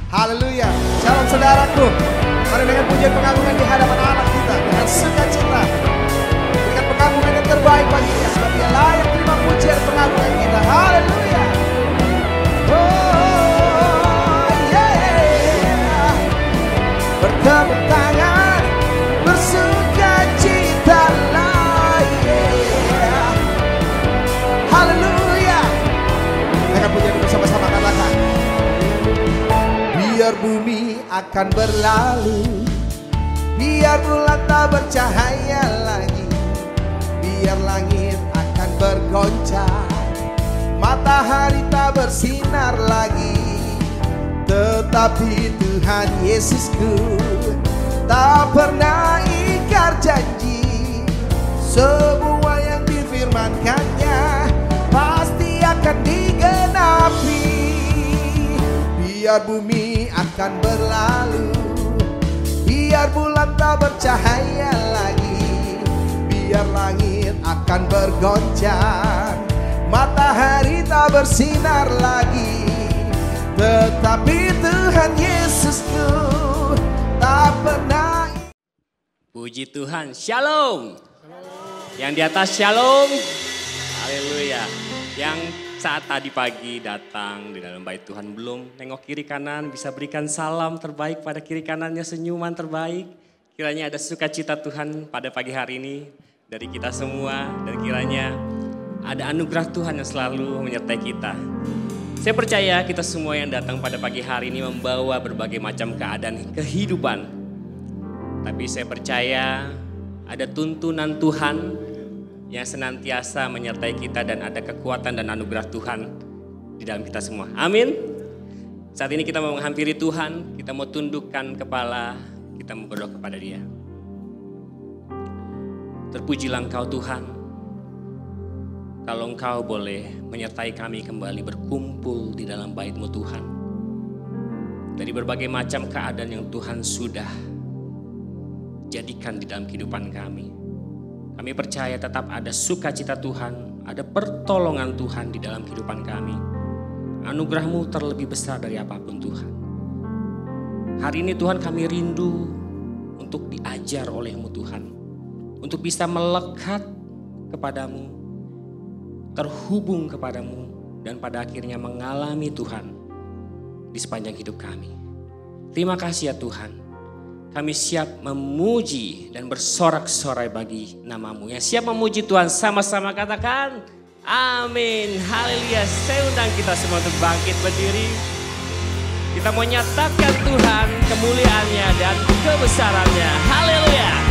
Haleluya. Shalom saudaraku. Mari dengan pujian pengagungan di hadapan Allah kita dengan sukacita. Berikan pengagungan yang terbaik bagi Dia sebab Dia layak terima pujian pengagungan kita. Haleluya. Oh yeah. Bertepuk tangan bersukacita lah. Yeah. Haleluya. Dengan pujian bersama-sama katakan. Biar bumi akan berlalu, biar bulan tak bercahaya lagi, biar langit akan bergoncang, matahari tak bersinar lagi. Tetapi Tuhan Yesusku tak pernah ingkar janji. Semua yang difirmankannya pasti akan digenapi. Biar bumi akan berlalu, biar bulan tak bercahaya lagi, biar langit akan bergoncang, matahari tak bersinar lagi. Tetapi Tuhan Yesusku tak pernah. Puji Tuhan, shalom. Yang di atas shalom, haleluya. Yang saat tadi pagi datang di dalam bait Tuhan belum nengok kiri kanan, bisa berikan salam terbaik pada kiri kanannya, senyuman terbaik. Kiranya ada sukacita Tuhan pada pagi hari ini dari kita semua, dan kiranya ada anugerah Tuhan yang selalu menyertai kita. Saya percaya kita semua yang datang pada pagi hari ini membawa berbagai macam keadaan kehidupan. Tapi saya percaya ada tuntunan Tuhan yang senantiasa menyertai kita, dan ada kekuatan dan anugerah Tuhan di dalam kita semua. Amin. Saat ini kita mau menghampiri Tuhan, kita mau tundukkan kepala, kita mau berdoa kepada Dia. Terpujilah Engkau Tuhan, kalau Engkau boleh menyertai kami kembali berkumpul di dalam bait-Mu Tuhan. Dari berbagai macam keadaan yang Tuhan sudah jadikan di dalam kehidupan kami. Kami percaya tetap ada sukacita Tuhan, ada pertolongan Tuhan di dalam kehidupan kami. Anugerah-Mu terlebih besar dari apapun Tuhan. Hari ini Tuhan kami rindu untuk diajar oleh-Mu Tuhan. Untuk bisa melekat kepadamu, terhubung kepadamu, dan pada akhirnya mengalami Tuhan di sepanjang hidup kami. Terima kasih ya Tuhan. Kami siap memuji dan bersorak-sorai bagi nama-Mu. Yang siap memuji Tuhan sama-sama katakan amin. Haleluya. Saya undang kita semua untuk bangkit berdiri. Kita mau nyatakan Tuhan kemuliaannya dan kebesarannya. Haleluya.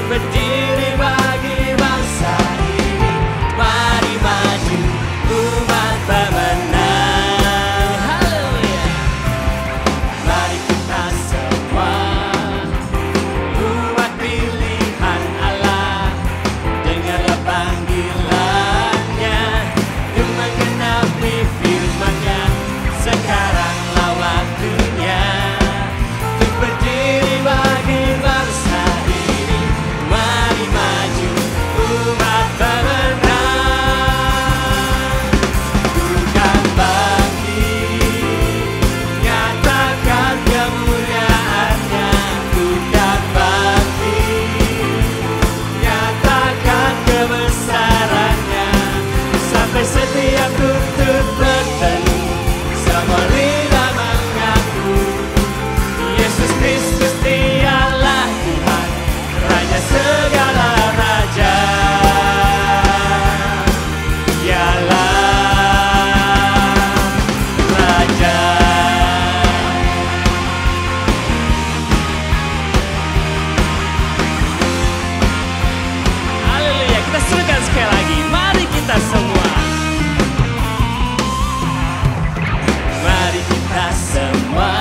Berdiri bagi bangsa ini, mari maju umat pemenang. Haleluya. Mari kita semua umat pilihan Allah, dengarlah panggilannya untuk menggenapi firman-Nya. Sekaranglah waktunya untuk berdiri bagi bangsa ini. Mari maju umat pemenang. Bukan bangkit, nyatakan kemuliaannya. Bukan bangkit, nyatakan kebesarannya. Sampai setiap lutut berteduh, semua lidah mengaku Yesus Kristus Dialah Tuhan, Raja segala raja. Dialah Raja. Haleluya. Kita serukan sekali lagi. Mari kita semua. Mari kita semua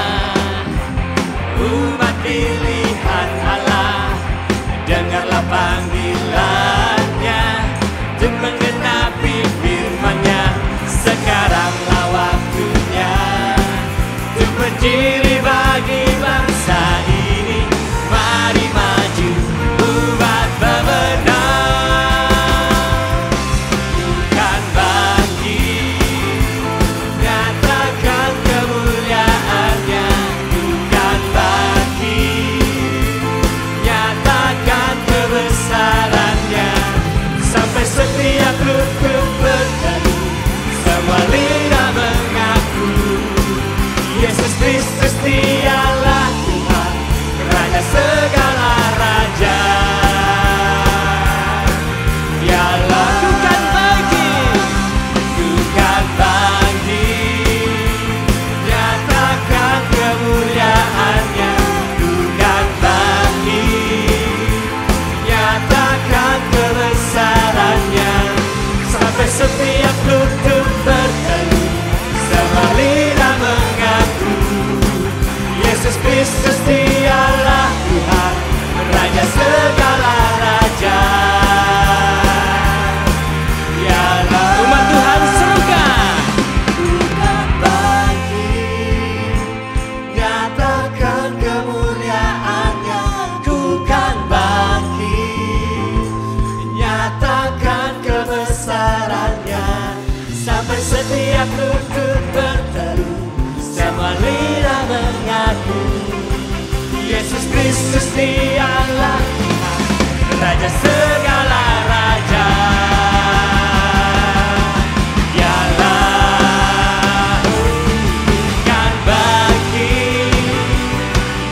umat pilihan Kristus dialah Tuhan, Raja segala raja. Dialah Umat Tuhan serukan. Tuhan bangkit, nyatakan kemuliaan-Nya. Ku kan bangkit, nyatakan kebesaran-Nya. Sampai setiap lutut berteru, semua lidah mengaku, Yesus Kristus dialah Tuhan, Raja segala raja. Dialah Tuhan bangkit,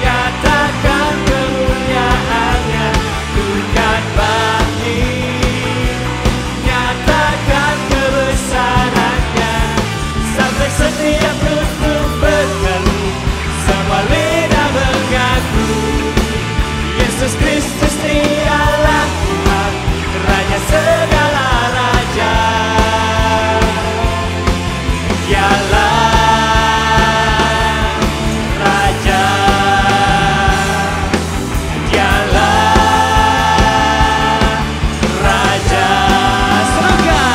nyatakan kemuliaan-Nya. Tuhan bangkit, nyatakan kebesaran-Nya. Sampai setiap lutut berteru, semua lidah mengaku, Yesus Kristus dialah Tuhan, Raja segala raja. Dialah Raja, dialah Raja surga,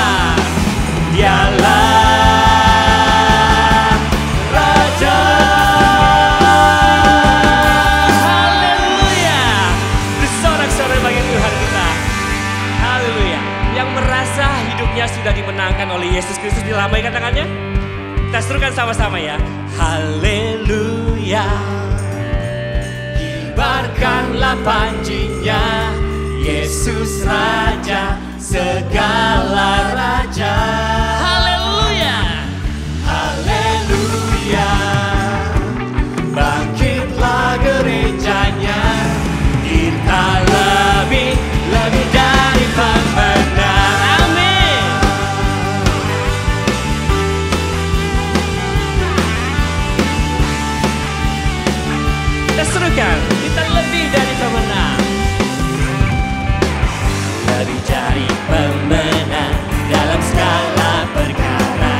dialah Raja. Haleluya. Bersorak-sorai bagi Tuhan kita. Haleluya. Yang merasa hidupnya sudah dimenangkan oleh Yesus Kristus, dilambaikan tangannya. Kita serukan sama-sama ya. Haleluya. Kibarkanlah panjinya, Yesus Raja segala raja. Haleluya. Haleluya. Bangkitlah gerejanya, kita lebih dari pemenang. Amin. Kita serukan, kita lebih dari pemenang. Lebih dari pemenang dalam segala perkara.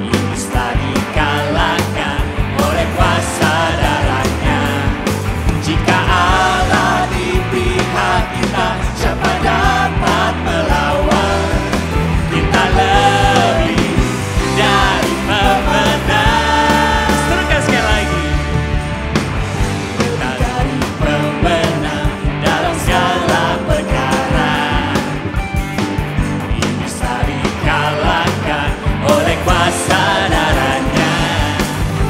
Iblis telah dikalahkan oleh kuasa darahnya. Jika Allah di pihak kita, siapa dapat melawan? Kita lebih dari pemenang. Serukan sekali lagi. Kita dari pemenang dalam segala perkara. Iblis telah dikalahkan oleh kuasa darahnya.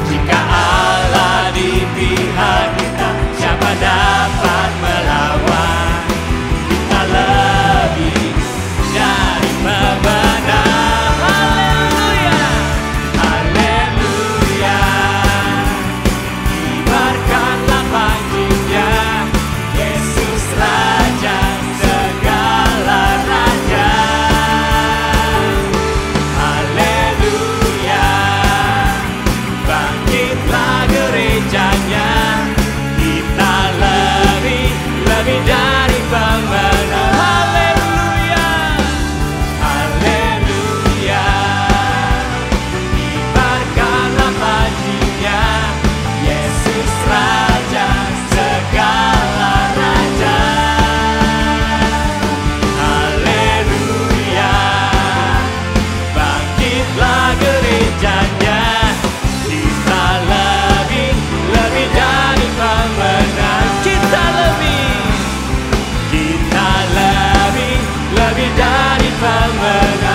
Jika Allah di pihak kita, siapa dapat melawan? Kita lebih dari pemenang. Haleluya, haleluya. Kibarkanlah panjinya, Yesus Raja segala raja. Haleluya. Bangkitlah gerejanya, kita lebih dari pemenang. Haleluya, haleluya. Kibarkanlah panjinya, Yesus Raja segala raja. Haleluya. Bangkitlah gerejanya, kita lebih dari pemenang. Kita lebih dari pemenang.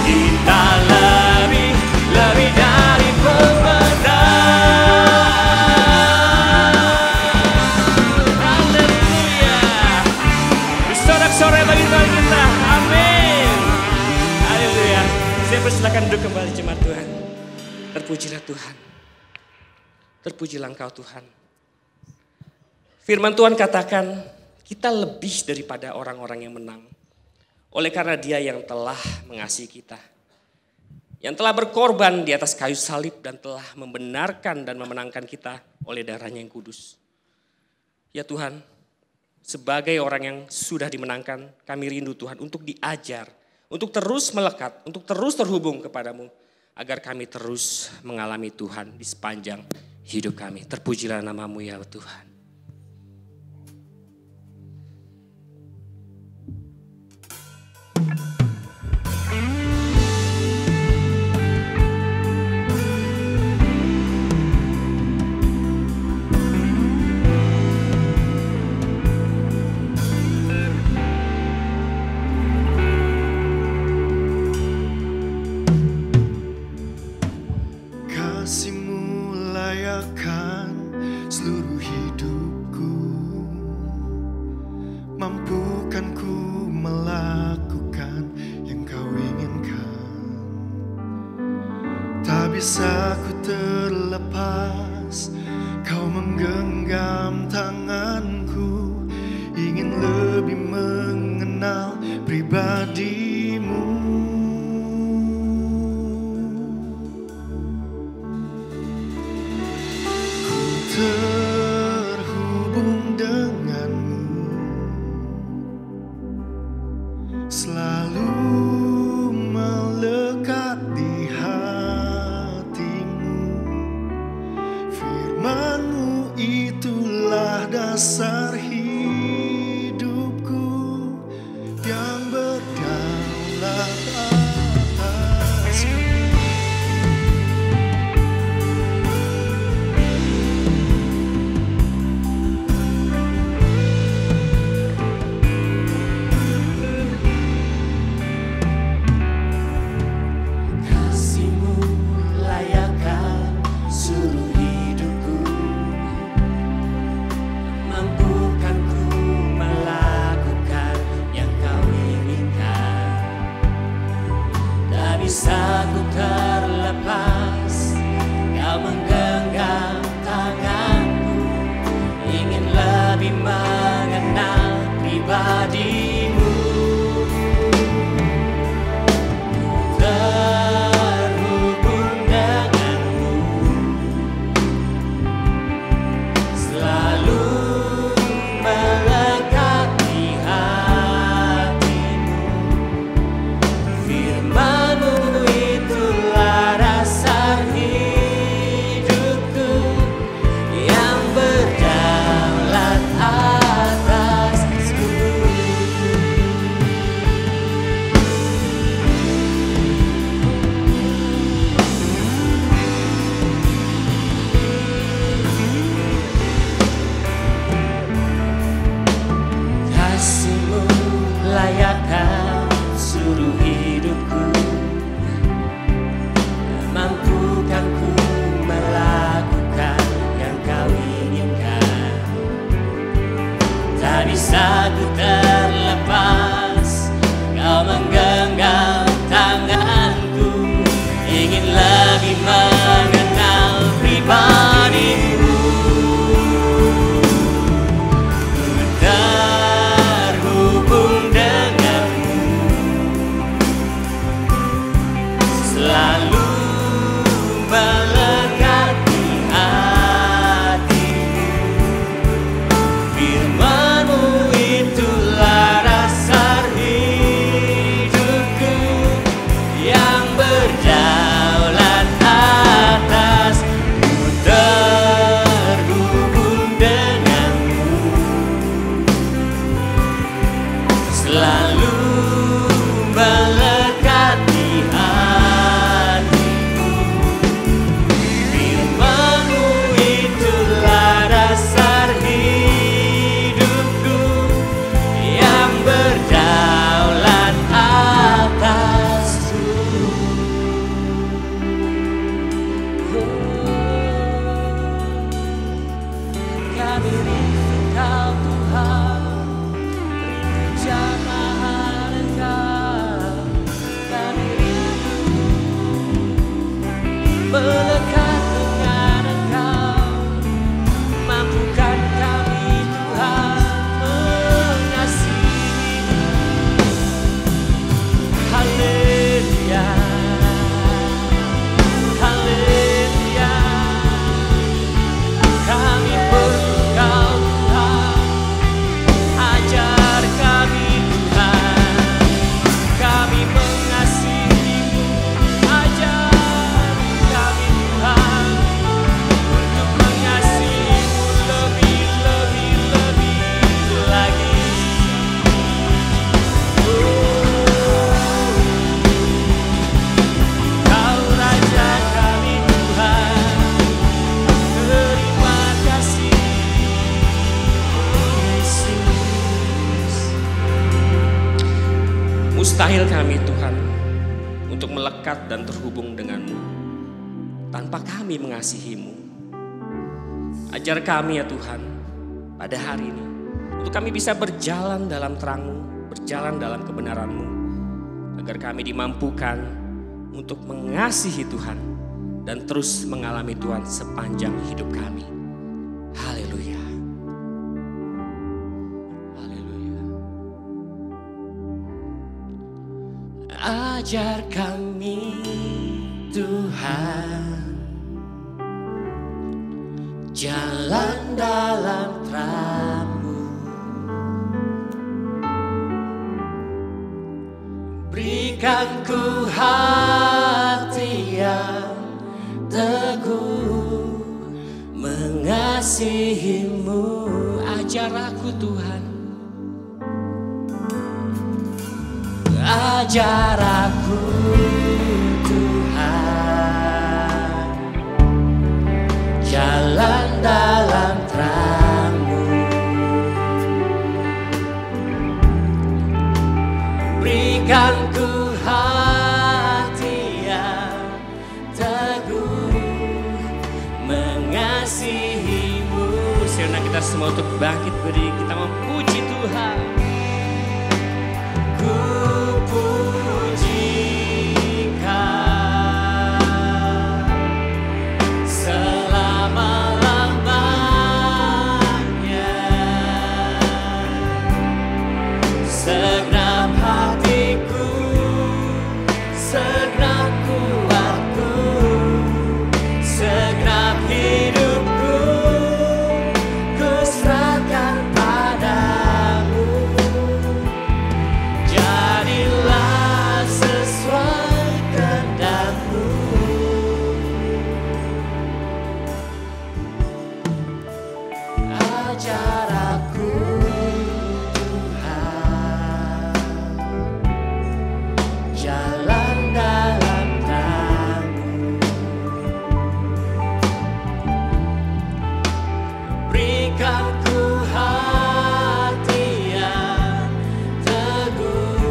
Kita lebih dari pemenang. Haleluya. Bersorak-sorai bagi Tuhan kita. Amin. Haleluya. Saya persilakan duduk kembali jemaat Tuhan. Terpujilah Tuhan. Terpujilah Engkau Tuhan. Firman Tuhan katakan, kita lebih daripada orang-orang yang menang. Oleh karena Dia yang telah mengasihi kita. Yang telah berkorban di atas kayu salib dan telah membenarkan dan memenangkan kita oleh darahnya yang kudus. Ya Tuhan, sebagai orang yang sudah dimenangkan, kami rindu Tuhan untuk diajar, untuk terus melekat, untuk terus terhubung kepadamu. agar kami terus mengalami Tuhan di sepanjang hidup kami. Terpujilah nama-Mu ya Tuhan. Bisa ku terlepas, Kau menggenggam tanganku, ingin lebih mengenal pribadi-Mu. Ku terhubung denganmu, selalu melekat di hatimu. Firman-Mu itulah dasar hidupku yang berdaulat atasku. Kasih-Mu layakkan seluruh hidupku, mampukan ku melakukan yang Kau inginkan. Tak bisa ku terlepas, Kau menggenggam tanganku, ingin lebih mengenal pribadi-Mu. Terhubung denganmu, selalu melekat di hatimu. Firman-Mu itulah dasar hidupku yang berdaulat atasku. Kasih-Mu layakkan seluruh hidupku, mampukan ku melakukan yang Kau inginkan. Tak bisa ku terlepas, Kau menggenggam tanganku, ingin lebih mengenal pribadi-Mu. Terhubung denganmu, selalu melekat di hatimu. Firman-Mu itulah dasar hidupku yang berdaulat atasku. Terhubung denganmu, selalu melekat di hatimu. Firman-Mu itulah dasar hidupku yang berdaulat atasku. Kami rindu Kau Tuhan, rindu jamaah Engkau. Kami rindu melekat dengan Engkau, mampukan kami Tuhan mengasihi. Haleluya, haleluya. Kami perlu Kau Mustahil kami Tuhan untuk melekat dan terhubung denganmu tanpa kami mengasihimu. Ajar kami ya Tuhan pada hari ini untuk kami bisa berjalan dalam terang-Mu, berjalan dalam kebenaran-Mu, agar kami dimampukan untuk mengasihi Tuhan dan terus mengalami Tuhan sepanjang hidup kami. Haleluya. Haleluya. Ajar kami Tuhan jalan dalam terang-Mu, berikan ku hati yang teguh mengasihi-Mu. Ajar aku Tuhan, ajar aku Tuhan jalan dalam terang-Mu, berikan ku hati yang teguh mengasihi-Mu. sirna kita semua untuk bangkit berdiri, kita memuji Tuhan. Ku pujikan selama-lamanya, segenap hatiku, segenap kuatku, segenap hidupku, ku serahkan padamu. Jadilah sesuai kehendak-Mu. Ajar aku Tuhan jalan dalam terang-Mu, berikan ku hati yang teguh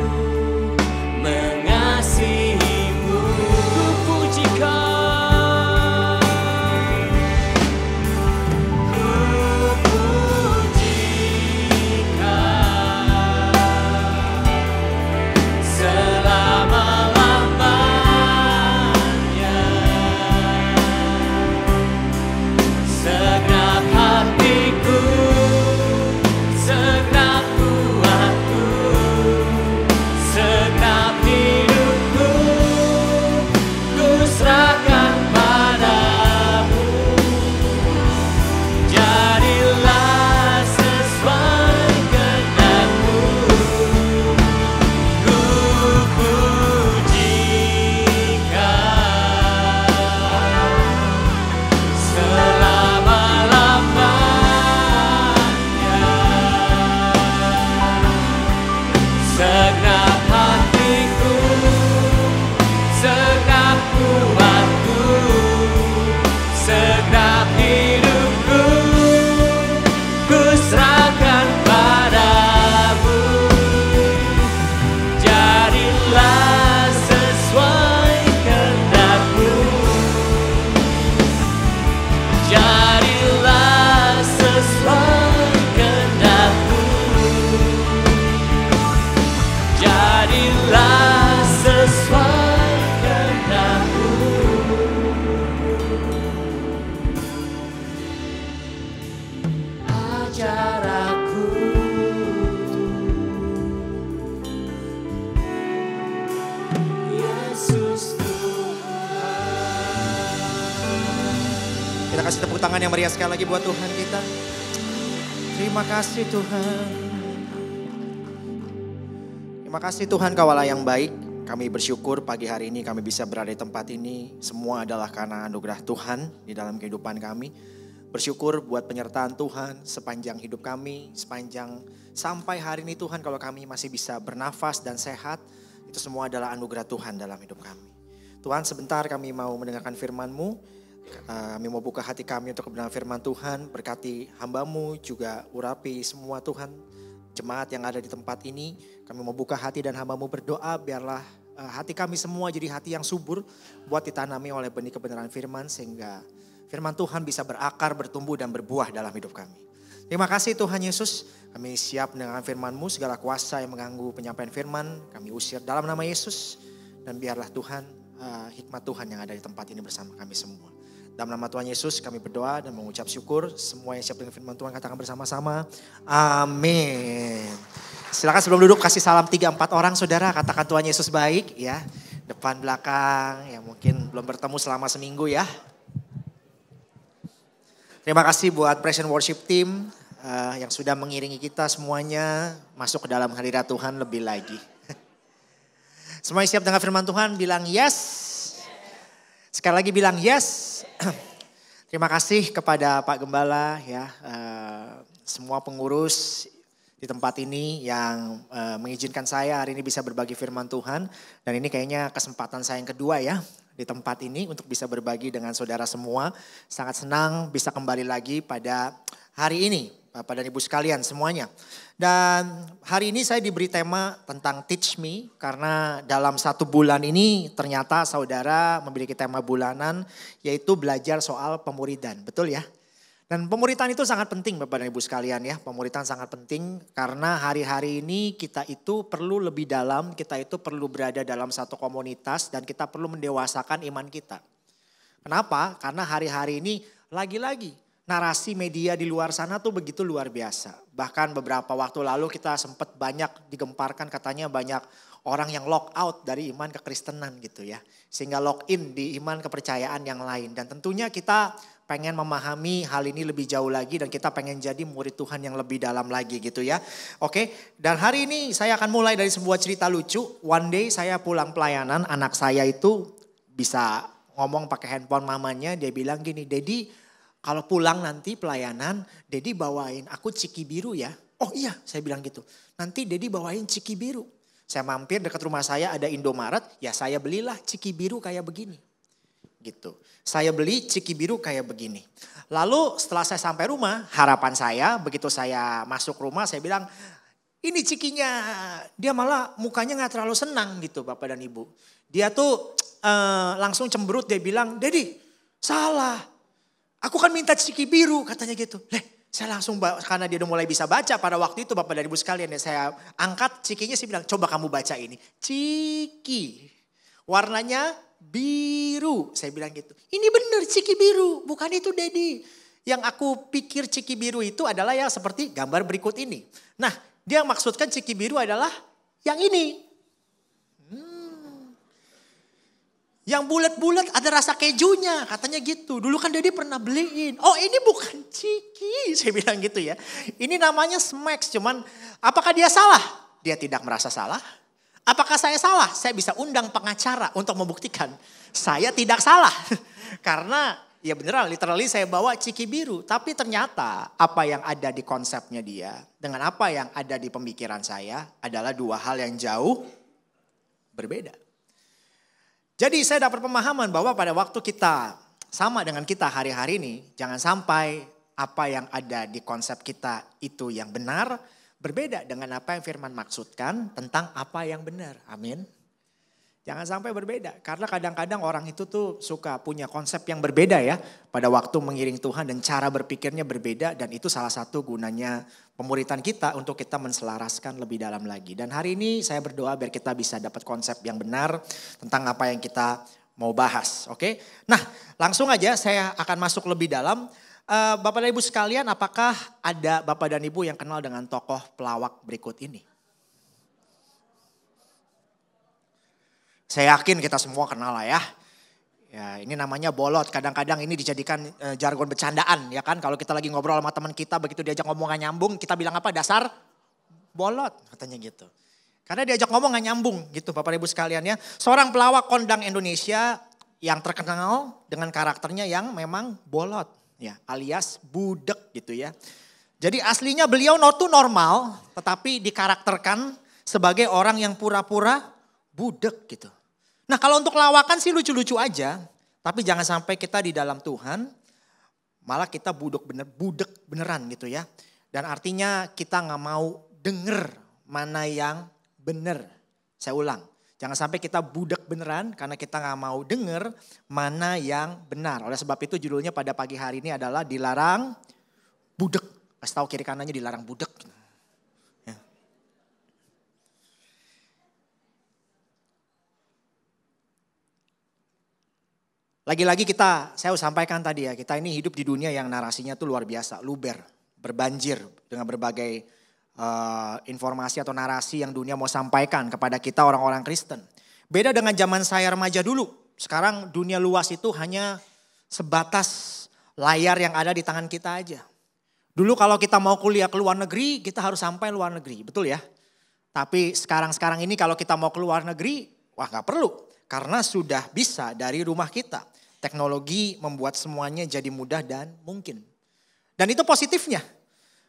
mengasihi-Mu. Ku pujikan, ku pujikan selama-lamanya, segenap hatiku, segenap kuatku, segenap hidupku, ku serahkan padamu. Jadilah sesuai kehendak-Mu. Ku pujikan selama-lamanya, segenap hatiku, segenap kuatku, segenap hidupku, ku serahkan padamu. Jadilah sesuai kehendak-Mu. Jadilah sesuai kehendak-Mu. Jadilah sesuai kehendak-Mu. Ajar aku Yesus Tuhan. Kita kasih tepuk tangan yang meriah sekali lagi buat Tuhan kita. Terima kasih Tuhan. Terima kasih Tuhan, Kaulah yang baik. Kami bersyukur pagi hari ini kami bisa berada di tempat ini. Semua adalah karena anugerah Tuhan di dalam kehidupan kami. Bersyukur buat penyertaan Tuhan sepanjang hidup kami, sepanjang sampai hari ini Tuhan, kalau kami masih bisa bernafas dan sehat, itu semua adalah anugerah Tuhan dalam hidup kami. Tuhan, sebentar kami mau mendengarkan firman-Mu. Kami mau buka hati kami untuk kebenaran firman Tuhan. Berkati hamba-Mu, juga urapi semua Tuhan jemaat yang ada di tempat ini. Kami mau buka hati dan hamba-Mu berdoa biarlah hati kami semua jadi hati yang subur buat ditanami oleh benih kebenaran firman sehingga firman Tuhan bisa berakar, bertumbuh dan berbuah dalam hidup kami. Terima kasih Tuhan Yesus, kami siap dengan firman-Mu, segala kuasa yang mengganggu penyampaian firman kami usir dalam nama Yesus. Dan biarlah Tuhan, hikmat Tuhan yang ada di tempat ini bersama kami semua. Dalam nama Tuhan Yesus kami berdoa dan mengucap syukur. Semua yang siap dengan firman Tuhan katakan bersama-sama. Amin. Silakan sebelum duduk kasih salam 3-4 orang saudara. Katakan Tuhan Yesus baik ya. Depan belakang yang mungkin belum bertemu selama seminggu ya. Terima kasih buat Praise and Worship Team yang sudah mengiringi kita semuanya masuk ke dalam hadirat Tuhan lebih lagi. Semuanya siap dengan firman Tuhan bilang yes. Sekali lagi bilang yes. Terima kasih kepada Pak Gembala ya, semua pengurus di tempat ini yang mengizinkan saya hari ini bisa berbagi firman Tuhan. Dan ini kayaknya kesempatan saya yang kedua ya di tempat ini untuk bisa berbagi dengan saudara semua. Sangat senang bisa kembali lagi pada hari ini Bapak dan Ibu sekalian semuanya. Dan hari ini saya diberi tema tentang Teach Me karena dalam 1 bulan ini ternyata saudara memiliki tema bulanan yaitu belajar soal pemuridan. Betul ya? Dan pemuritan itu sangat penting Bapak dan Ibu sekalian ya. Pemuritan sangat penting karena hari-hari ini kita itu perlu lebih dalam, kita itu perlu berada dalam satu komunitas dan kita perlu mendewasakan iman kita. Kenapa? Karena hari-hari ini lagi-lagi narasi media di luar sana tuh begitu luar biasa. Bahkan beberapa waktu lalu kita sempat banyak digemparkan katanya banyak orang yang lock out dari iman kekristenan gitu ya. Sehingga lock in di iman kepercayaan yang lain. Dan tentunya kita pengen memahami hal ini lebih jauh lagi dan kita pengen jadi murid Tuhan yang lebih dalam lagi gitu ya. Oke, dan hari ini saya akan mulai dari sebuah cerita lucu. One day saya pulang pelayanan, anak saya itu bisa ngomong pakai handphone mamanya. Dia bilang gini, Dedi kalau pulang nanti pelayanan, Dedi bawain aku ciki biru ya. Oh iya, saya bilang gitu. Nanti Dedi bawain ciki biru. Saya mampir dekat rumah saya ada Indomaret, ya saya belilah ciki biru kayak begini. Gitu. Saya beli ciki biru kayak begini. Lalu setelah saya sampai rumah, harapan saya begitu saya masuk rumah saya bilang, ini cikinya. Dia malah mukanya gak terlalu senang gitu Bapak dan Ibu. Dia tuh langsung cemberut, dia bilang, Dedi salah. Aku kan minta ciki biru katanya gitu. Saya langsung karena dia udah mulai bisa baca pada waktu itu Bapak dan Ibu sekalian. Ya, saya angkat cikinya, saya bilang coba kamu baca ini. Ciki. Warnanya biru. Saya bilang gitu. Ini bener ciki biru. Bukan itu Dedi. Yang aku pikir ciki biru itu adalah yang seperti gambar berikut ini. Nah dia maksudkan ciki biru adalah yang ini. Yang bulat-bulat ada rasa kejunya katanya gitu. Dulu kan Dedi pernah beliin. Oh ini bukan ciki. Saya bilang gitu ya. Ini namanya Smacks. Cuman apakah dia salah? Dia tidak merasa salah. Apakah saya salah? Saya bisa undang pengacara untuk membuktikan. Saya tidak salah. Karena ya beneran literally saya bawa ciki biru. Tapi ternyata apa yang ada di konsepnya dia. Dengan apa yang ada di pemikiran saya adalah dua hal yang jauh berbeda. Jadi saya dapat pemahaman bahwa pada waktu kita sama dengan kita hari-hari ini. Jangan sampai apa yang ada di konsep kita itu yang benar. Berbeda dengan apa yang firman maksudkan tentang apa yang benar. Amin. Jangan sampai berbeda. Karena kadang-kadang orang itu tuh suka punya konsep yang berbeda ya. Pada waktu mengiring Tuhan dan cara berpikirnya berbeda. Dan itu salah satu gunanya pemuritan kita untuk kita menselaraskan lebih dalam lagi. Dan hari ini saya berdoa biar kita bisa dapat konsep yang benar tentang apa yang kita mau bahas. Oke. Nah langsung aja saya akan masuk lebih dalam. Bapak dan Ibu sekalian, apakah ada Bapak dan Ibu yang kenal dengan tokoh pelawak berikut ini? Saya yakin kita semua kenal lah ya. Ya ini namanya bolot. Kadang-kadang ini dijadikan jargon bercandaan ya kan. Kalau kita lagi ngobrol sama teman kita begitu diajak ngomong gak nyambung. Kita bilang apa? Dasar bolot katanya gitu. Karena diajak ngomong gak nyambung gitu Bapak Ibu sekalian ya. Seorang pelawak kondang Indonesia yang terkenal dengan karakternya yang memang bolot. Ya, alias budek gitu ya. Jadi aslinya beliau tuh normal tetapi dikarakterkan sebagai orang yang pura-pura budek gitu. Nah kalau untuk lawakan sih lucu-lucu aja. Tapi jangan sampai kita di dalam Tuhan malah kita budek beneran gitu ya. Dan artinya kita gak mau dengar mana yang benar. Saya ulang, jangan sampai kita budak beneran karena kita gak mau dengar mana yang benar. Oleh sebab itu judulnya pada pagi hari ini adalah dilarang budak. Kasih tahu kiri kanannya dilarang budak. Ya. Lagi-lagi saya sampaikan tadi ya, kita ini hidup di dunia yang narasinya tuh luar biasa, luber, berbanjir dengan berbagai informasi atau narasi yang dunia mau sampaikan kepada kita orang-orang Kristen. Beda dengan zaman saya remaja dulu. Sekarang dunia luas itu hanya sebatas layar yang ada di tangan kita aja. Dulu kalau kita mau kuliah ke luar negeri, kita harus sampai luar negeri, betul ya? Tapi sekarang ini kalau kita mau ke luar negeri, wah gak perlu. Karena sudah bisa dari rumah kita. Teknologi membuat semuanya jadi mudah dan mungkin. Dan itu positifnya.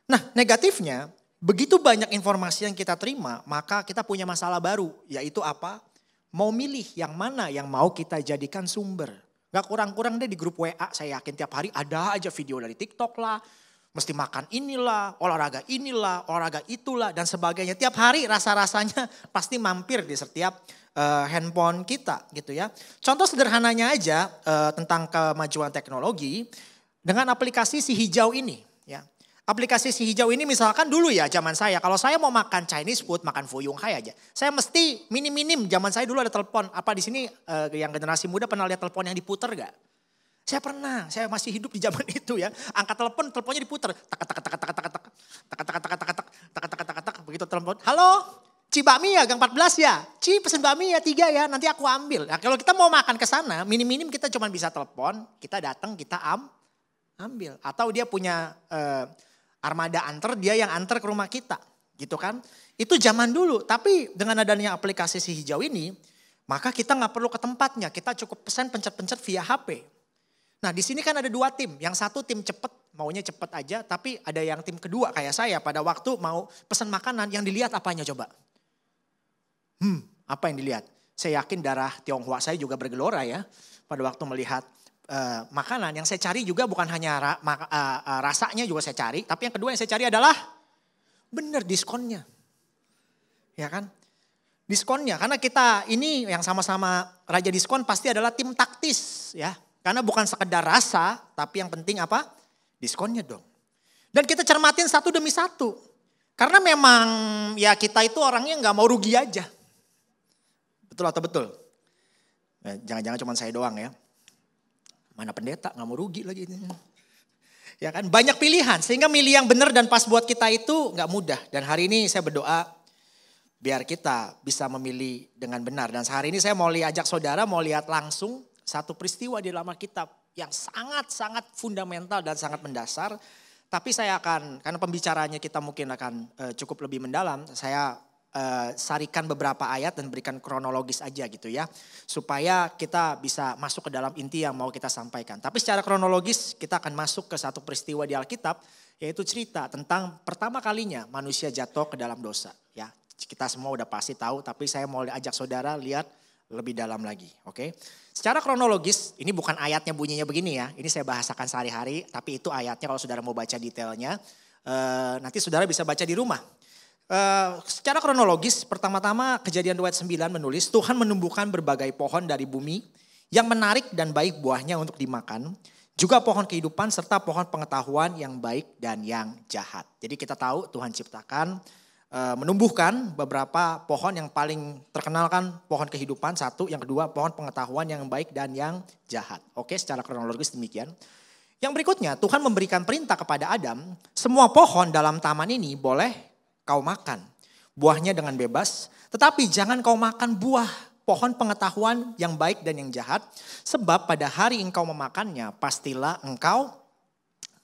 Nah negatifnya, begitu banyak informasi yang kita terima, maka kita punya masalah baru. Yaitu apa? Mau milih yang mana yang mau kita jadikan sumber. Gak kurang-kurang deh di grup WA, saya yakin tiap hari ada aja video dari TikTok lah. Mesti makan inilah, olahraga itulah dan sebagainya. Tiap hari rasa-rasanya pasti mampir di setiap handphone kita gitu ya. Contoh sederhananya aja tentang kemajuan teknologi dengan aplikasi si hijau ini ya. Aplikasi si hijau ini misalkan dulu ya zaman saya, kalau saya mau makan Chinese food, makan Fuyung Hai aja. Saya mesti minim-minim, zaman saya dulu ada telepon. Apa di sini yang generasi muda pernah lihat telepon yang diputer gak? Saya pernah, saya masih hidup di zaman itu ya. Angkat telepon, teleponnya diputer. Begitu telepon, halo Ci bakmi ya gang 14 ya? Ci pesen bakmi ya 3 ya, nanti aku ambil. Nah, kalau kita mau makan ke sana, minim-minim kita cuma bisa telepon, kita datang, kita ambil. Atau dia punya armada antar, dia yang antar ke rumah kita. Gitu kan. Itu zaman dulu. Tapi dengan adanya aplikasi si hijau ini, maka kita gak perlu ke tempatnya. Kita cukup pesan pencet-pencet via HP. Nah di sini kan ada 2 tim. Yang satu tim cepet, maunya cepet aja. Tapi ada yang tim kedua kayak saya pada waktu mau pesan makanan. Yang dilihat apanya coba? Apa yang dilihat? Saya yakin darah Tionghoa saya juga bergelora ya. Pada waktu melihat makanan yang saya cari juga bukan hanya rasanya juga saya cari. Tapi yang kedua yang saya cari adalah bener diskonnya. Ya kan? Diskonnya. Karena kita ini yang sama-sama raja diskon pasti adalah tim taktis ya. Karena bukan sekedar rasa tapi yang penting apa? Diskonnya dong. Dan kita cermatin satu demi satu. Karena memang ya kita itu orangnya gak mau rugi aja. Betul atau betul? Jangan-jangan cuma saya doang ya. Mana pendeta gak mau rugi lagi. Ya kan banyak pilihan sehingga milih yang benar dan pas buat kita itu gak mudah. Dan hari ini saya berdoa biar kita bisa memilih dengan benar. Dan sehari ini saya mau ajak saudara mau lihat langsung satu peristiwa di dalam Alkitab yang sangat-sangat fundamental dan sangat mendasar. Tapi saya akan, karena pembicaranya kita mungkin akan cukup lebih mendalam. Saya sarikan beberapa ayat dan berikan kronologis aja gitu ya. Supaya kita bisa masuk ke dalam inti yang mau kita sampaikan. Tapi secara kronologis kita akan masuk ke satu peristiwa di Alkitab. Yaitu cerita tentang pertama kalinya manusia jatuh ke dalam dosa. Ya, kita semua udah pasti tahu tapi saya mau ajak saudara lihat lebih dalam lagi. Oke. Secara kronologis ini bukan ayatnya bunyinya begini ya. Ini saya bahasakan sehari-hari tapi itu ayatnya kalau saudara mau baca detailnya. Nanti saudara bisa baca di rumah. Secara kronologis pertama-tama Kejadian 2 ayat 9 menulis Tuhan menumbuhkan berbagai pohon dari bumi yang menarik dan baik buahnya untuk dimakan. Juga pohon kehidupan serta pohon pengetahuan yang baik dan yang jahat. Jadi kita tahu Tuhan ciptakan menumbuhkan beberapa pohon yang paling terkenal kan pohon kehidupan satu. Yang kedua pohon pengetahuan yang baik dan yang jahat. Oke secara kronologis demikian. Yang berikutnya Tuhan memberikan perintah kepada Adam. Semua pohon dalam taman ini boleh kau makan buahnya dengan bebas, tetapi jangan kau makan buah pohon pengetahuan yang baik dan yang jahat, sebab pada hari engkau memakannya pastilah engkau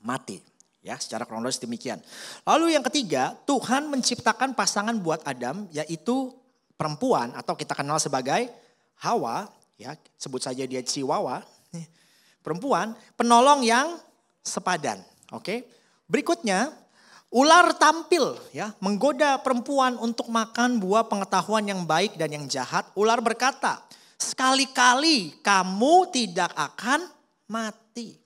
mati. Ya, secara kronologis demikian. Lalu yang ketiga, Tuhan menciptakan pasangan buat Adam, yaitu perempuan atau kita kenal sebagai Hawa, ya sebut saja dia Chihuahua, perempuan, penolong yang sepadan. Oke, berikutnya. Ular tampil ya menggoda perempuan untuk makan buah pengetahuan yang baik dan yang jahat. Ular berkata, sekali-kali kamu tidak akan mati.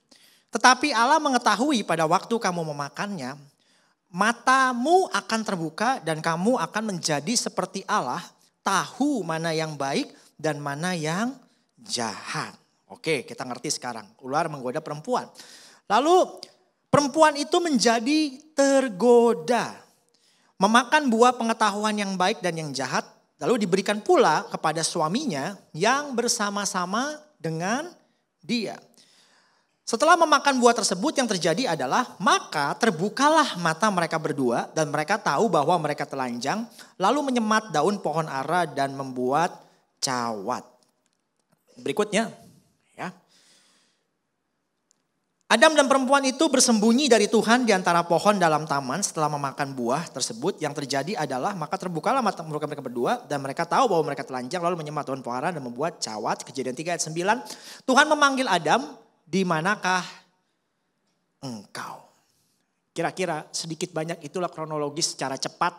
Tetapi Allah mengetahui pada waktu kamu memakannya, matamu akan terbuka dan kamu akan menjadi seperti Allah, tahu mana yang baik dan mana yang jahat. Oke, kita ngerti sekarang. Ular menggoda perempuan. Lalu perempuan itu menjadi tergoda. Memakan buah pengetahuan yang baik dan yang jahat. Lalu diberikan pula kepada suaminya yang bersama-sama dengan dia. Setelah memakan buah tersebut yang terjadi adalah maka terbukalah mata mereka berdua dan mereka tahu bahwa mereka telanjang. Lalu menyemat daun pohon ara dan membuat cawat. Berikutnya ya. Adam dan perempuan itu bersembunyi dari Tuhan di antara pohon dalam taman setelah memakan buah tersebut. Yang terjadi adalah maka terbukalah mata mereka berdua dan mereka tahu bahwa mereka telanjang lalu menyemat daun pohon ara dan membuat cawat. Kejadian 3 ayat 9. Tuhan memanggil Adam, di manakah engkau? Kira-kira sedikit banyak itulah kronologis secara cepat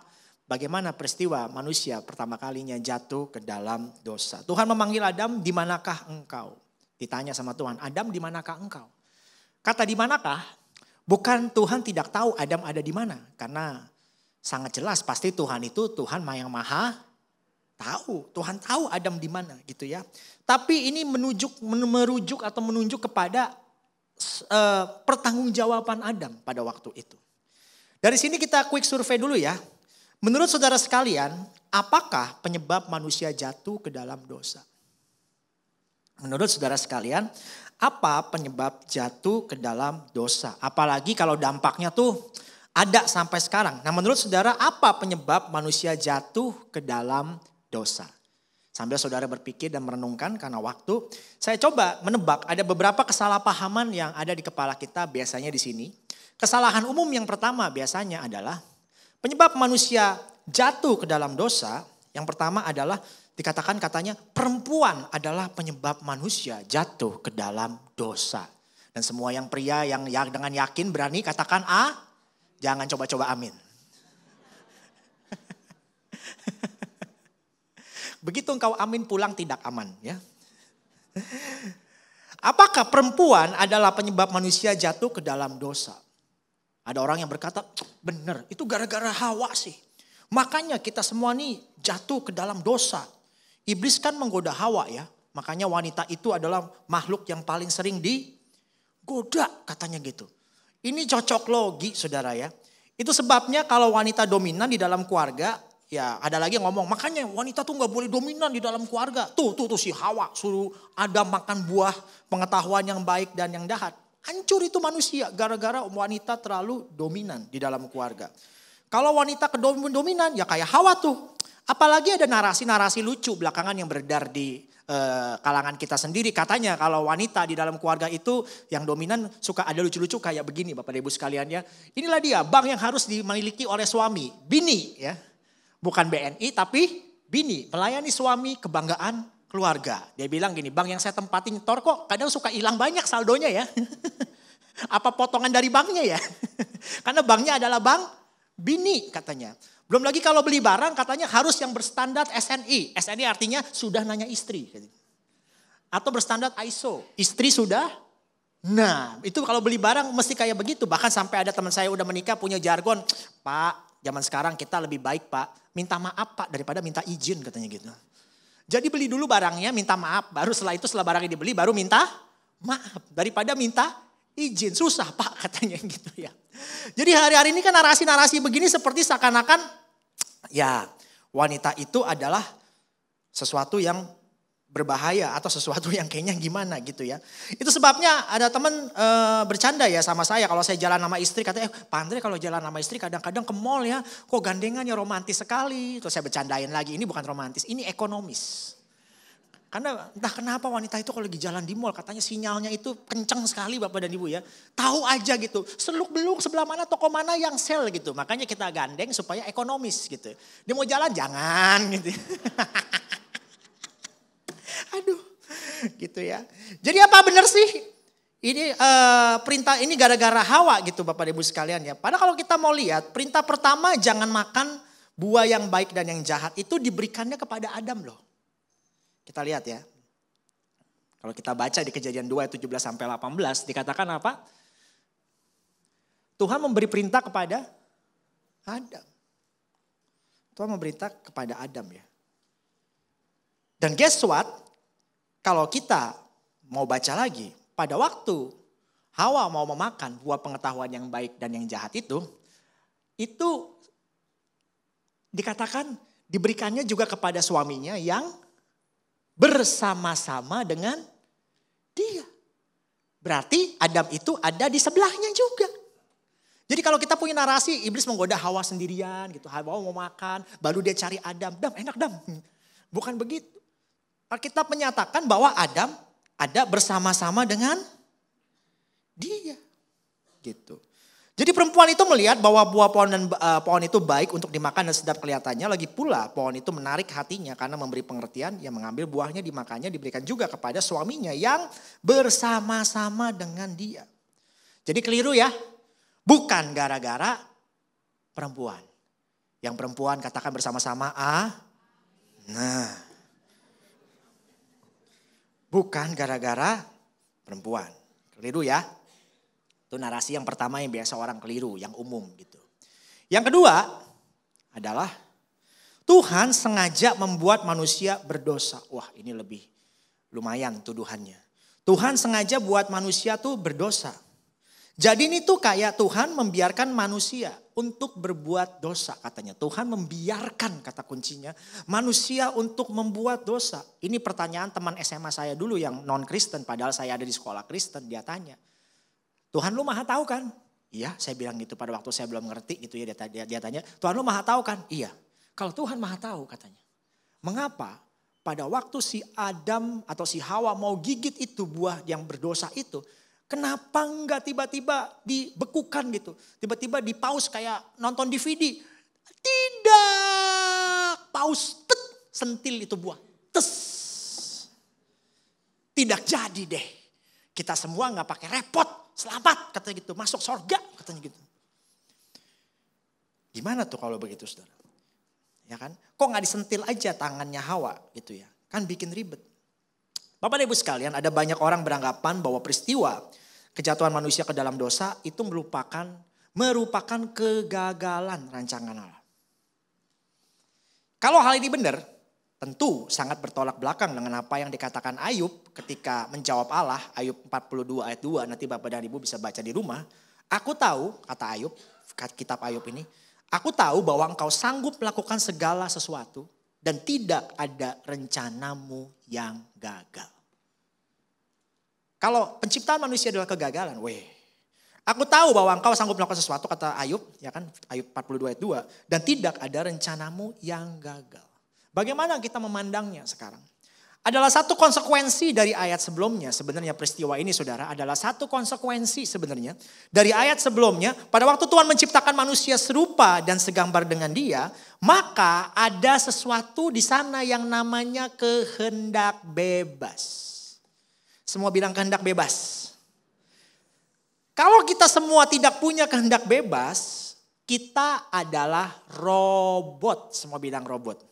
bagaimana peristiwa manusia pertama kalinya jatuh ke dalam dosa. Tuhan memanggil Adam, di manakah engkau? Ditanya sama Tuhan, Adam di manakah engkau? Kata di manakah, bukan Tuhan tidak tahu Adam ada di mana. Karena sangat jelas pasti Tuhan itu Tuhan yang maha tahu. Tuhan tahu Adam di mana gitu ya. Tapi ini merujuk atau menunjuk kepada pertanggungjawaban Adam pada waktu itu. Dari sini kita quick survei dulu ya. Menurut saudara sekalian, apakah penyebab manusia jatuh ke dalam dosa? Menurut saudara sekalian, apa penyebab jatuh ke dalam dosa? Apalagi kalau dampaknya tuh ada sampai sekarang. Nah menurut saudara, apa penyebab manusia jatuh ke dalam dosa? Sambil saudara berpikir dan merenungkan karena waktu, saya coba menebak ada beberapa kesalahpahaman yang ada di kepala kita biasanya di sini. Kesalahan umum yang pertama biasanya adalah penyebab manusia jatuh ke dalam dosa. Yang pertama adalah dikatakan katanya perempuan adalah penyebab manusia jatuh ke dalam dosa. Dan semua yang pria yang dengan yakin berani katakan jangan coba-coba amin. Begitu engkau amin pulang tidak aman ya. Apakah perempuan adalah penyebab manusia jatuh ke dalam dosa? Ada orang yang berkata, benar itu gara-gara Hawa sih. Makanya kita semua nih jatuh ke dalam dosa. Iblis kan menggoda Hawa ya. Makanya wanita itu adalah makhluk yang paling sering digoda katanya gitu. Ini cocok logi saudara ya. Itu sebabnya kalau wanita dominan di dalam keluarga, ya ada lagi yang ngomong, makanya wanita tuh gak boleh dominan di dalam keluarga. Tuh si Hawa suruh Adam makan buah pengetahuan yang baik dan yang jahat. Hancur itu manusia gara-gara wanita terlalu dominan di dalam keluarga. Kalau wanita dominan ya kayak Hawa tuh. Apalagi ada narasi-narasi lucu belakangan yang beredar di kalangan kita sendiri. Katanya kalau wanita di dalam keluarga itu yang dominan suka ada lucu-lucu kayak begini Bapak dan Ibu sekalian ya. Inilah dia bank yang harus dimiliki oleh suami, bini ya. Bukan BNI tapi bini, melayani suami kebanggaan keluarga. Dia bilang gini, bank yang saya tempatin nyetor kok kadang suka hilang banyak saldonya ya. Apa potongan dari banknya ya? Karena banknya adalah bank bini katanya. Belum lagi kalau beli barang katanya harus yang berstandar SNI. SNI artinya sudah nanya istri. Atau berstandar ISO, istri sudah. Nah itu kalau beli barang mesti kayak begitu. Bahkan sampai ada teman saya udah menikah punya jargon, Pak zaman sekarang kita lebih baik Pak, minta maaf Pak daripada minta izin katanya gitu. Jadi beli dulu barangnya minta maaf, baru setelah itu setelah barangnya dibeli baru minta maaf. Daripada minta izin, susah Pak katanya gitu ya. Jadi hari-hari ini kan narasi-narasi begini seperti seakan-akan ya wanita itu adalah sesuatu yang berbahaya atau sesuatu yang kayaknya gimana gitu ya. Itu sebabnya ada teman bercanda ya sama saya kalau saya jalan sama istri katanya Pak Andre kalau jalan sama istri kadang-kadang ke mall ya kok gandengannya romantis sekali. Terus saya bercandain lagi ini bukan romantis ini ekonomis. Karena entah kenapa wanita itu kalau lagi jalan di mall katanya sinyalnya itu kenceng sekali Bapak dan Ibu ya. Tahu aja gitu seluk-beluk sebelah mana toko mana yang sale gitu. Makanya kita gandeng supaya ekonomis gitu. Dia mau jalan jangan gitu. Aduh gitu ya. Jadi apa benar sih? Ini perintah ini gara-gara Hawa gitu Bapak Ibu sekalian ya. Padahal kalau kita mau lihat perintah pertama jangan makan buah yang baik dan yang jahat itu diberikannya kepada Adam loh. Kita lihat ya. Kalau kita baca di Kejadian 2 ayat 17 sampai 18 dikatakan apa? Tuhan memberi perintah kepada Adam. Tuhan memerintah kepada Adam ya. Dan guess what? Kalau kita mau baca lagi, pada waktu Hawa mau memakan buah pengetahuan yang baik dan yang jahat itu dikatakan diberikannya juga kepada suaminya yang bersama-sama dengan dia. Berarti Adam itu ada di sebelahnya juga. Jadi kalau kita punya narasi iblis menggoda Hawa sendirian gitu. Hawa mau makan, baru dia cari Adam. Dam, enak Dam. Bukan begitu. Alkitab menyatakan bahwa Adam ada bersama-sama dengan dia. Gitu. Jadi perempuan itu melihat bahwa buah pohon itu baik untuk dimakan dan sedap kelihatannya. Lagi pula pohon itu menarik hatinya karena memberi pengertian. Yang mengambil buahnya dimakannya diberikan juga kepada suaminya yang bersama-sama dengan dia. Jadi keliru ya. Bukan gara-gara perempuan. Yang perempuan katakan bersama-sama Nah. Bukan gara-gara perempuan. Keliru ya. Itu narasi yang pertama yang biasa orang keliru, yang umum gitu. Yang kedua adalah Tuhan sengaja membuat manusia berdosa. Wah, ini lebih lumayan tuduhannya. Tuhan sengaja buat manusia tuh berdosa. Jadi ini tuh kayak Tuhan membiarkan manusia untuk berbuat dosa katanya. Tuhan membiarkan kata kuncinya manusia untuk membuat dosa. Ini pertanyaan teman SMA saya dulu yang non-Kristen padahal saya ada di sekolah Kristen. Dia tanya, Tuhan lu maha tahu kan? Iya, saya bilang gitu pada waktu saya belum ngerti gitu ya. Dia tanya, Tuhan lu maha tahu kan? Iya. Kalau Tuhan maha tahu katanya. Mengapa pada waktu si Adam atau si Hawa mau gigit itu buah yang berdosa itu. Kenapa enggak tiba-tiba dibekukan gitu. Tiba-tiba di pause kayak nonton DVD. Tidak. Pause. Sentil itu buah. Tes. Tidak jadi deh. Kita semua enggak pakai repot. Selamat katanya gitu. Masuk surga katanya gitu. Gimana tuh kalau begitu saudara? Ya kan? Kok enggak disentil aja tangannya Hawa gitu ya. Kan bikin ribet. Bapak dan Ibu sekalian, ada banyak orang beranggapan bahwa peristiwa kejatuhan manusia ke dalam dosa itu merupakan kegagalan rancangan Allah. Kalau hal ini benar, tentu sangat bertolak belakang dengan apa yang dikatakan Ayub ketika menjawab Allah. Ayub 42 ayat 2, nanti Bapak dan Ibu bisa baca di rumah. Aku tahu, kata Ayub, kitab Ayub ini, aku tahu bahwa engkau sanggup melakukan segala sesuatu dan tidak ada rencanamu yang gagal. Kalau penciptaan manusia adalah kegagalan, aku tahu bahwa engkau sanggup melakukan sesuatu, kata Ayub, ya kan, Ayub 42 ayat 2, dan tidak ada rencanamu yang gagal. Bagaimana kita memandangnya sekarang? Adalah satu konsekuensi dari ayat sebelumnya. Sebenarnya peristiwa ini saudara adalah satu konsekuensi sebenarnya. Dari ayat sebelumnya, pada waktu Tuhan menciptakan manusia serupa dan segambar dengan dia, maka ada sesuatu di sana yang namanya kehendak bebas. Semua bilang kehendak bebas. Kalau kita semua tidak punya kehendak bebas, kita adalah robot. Semua bilang robot.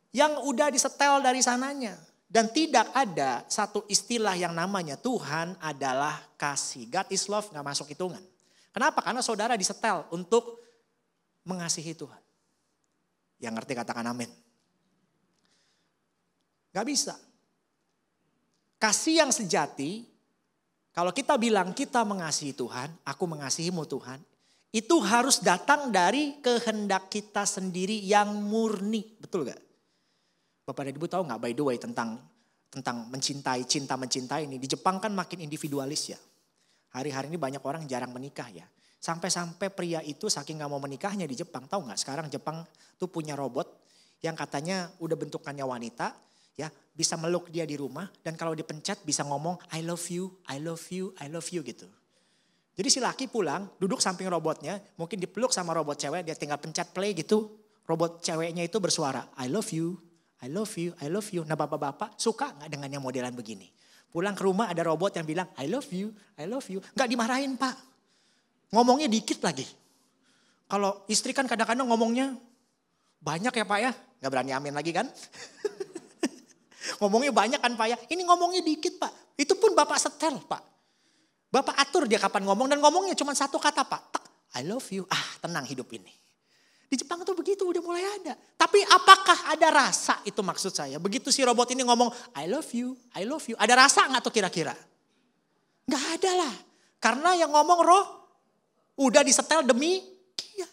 Yang udah disetel dari sananya. Dan tidak ada satu istilah yang namanya Tuhan adalah kasih. God is love gak masuk hitungan. Kenapa? Karena saudara disetel untuk mengasihi Tuhan. Yang ngerti katakan amin. Gak bisa. Kasih yang sejati, kalau kita bilang kita mengasihi Tuhan, aku mengasihimu Tuhan. Itu harus datang dari kehendak kita sendiri yang murni. Betul gak? Bapak dan Ibu tahu gak by the way tentang mencintai, cinta mencintai ini. Di Jepang kan makin individualis ya. Hari-hari ini banyak orang jarang menikah ya. Sampai-sampai pria itu saking gak mau menikahnya di Jepang. Tahu gak sekarang Jepang tuh punya robot yang katanya udah bentukannya wanita. Ya, bisa meluk dia di rumah dan kalau dipencet bisa ngomong I love you, I love you, I love you gitu. Jadi si laki pulang duduk samping robotnya, mungkin dipeluk sama robot cewek, dia tinggal pencet play gitu. Robot ceweknya itu bersuara I love you, I love you, I love you. Nah bapak-bapak suka gak dengan yang modelan begini? Pulang ke rumah ada robot yang bilang I love you, I love you. Gak dimarahin pak, ngomongnya dikit lagi. Kalau istri kan kadang-kadang ngomongnya banyak ya pak ya, gak berani amin lagi kan. Ngomongnya banyak kan Pak ya. Ini ngomongnya dikit Pak. Itu pun Bapak setel Pak. Bapak atur dia kapan ngomong. Dan ngomongnya cuma satu kata Pak. Tak, I love you. Tenang hidup ini. Di Jepang tuh begitu udah mulai ada. Tapi apakah ada rasa itu maksud saya. Begitu si robot ini ngomong I love you. Ada rasa gak tuh kira-kira? Gak ada lah. Karena yang ngomong roh udah disetel demi dia.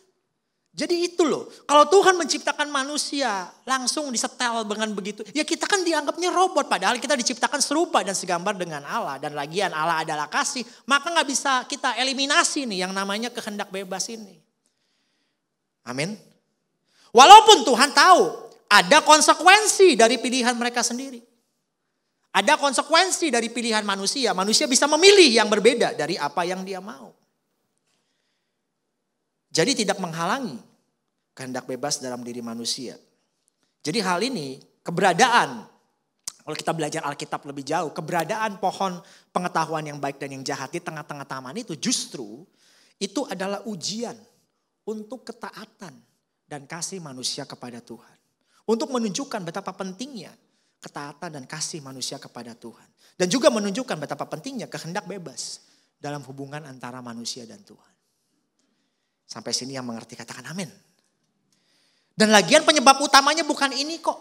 Jadi itu loh. Kalau Tuhan menciptakan manusia langsung disetel dengan begitu. Ya kita kan dianggapnya robot. Padahal kita diciptakan serupa dan segambar dengan Allah. Dan lagian Allah adalah kasih. Maka gak bisa kita eliminasi nih yang namanya kehendak bebas ini. Amin. Walaupun Tuhan tahu ada konsekuensi dari pilihan mereka sendiri. Ada konsekuensi dari pilihan manusia. Manusia bisa memilih yang berbeda dari apa yang dia mau. Jadi tidak menghalangi kehendak bebas dalam diri manusia. Jadi hal ini keberadaan, kalau kita belajar Alkitab lebih jauh, keberadaan pohon pengetahuan yang baik dan yang jahat di tengah-tengah taman itu justru itu adalah ujian untuk ketaatan dan kasih manusia kepada Tuhan. Untuk menunjukkan betapa pentingnya ketaatan dan kasih manusia kepada Tuhan. Dan juga menunjukkan betapa pentingnya kehendak bebas dalam hubungan antara manusia dan Tuhan. Sampai sini yang mengerti katakan amin. Dan lagian penyebab utamanya bukan ini kok.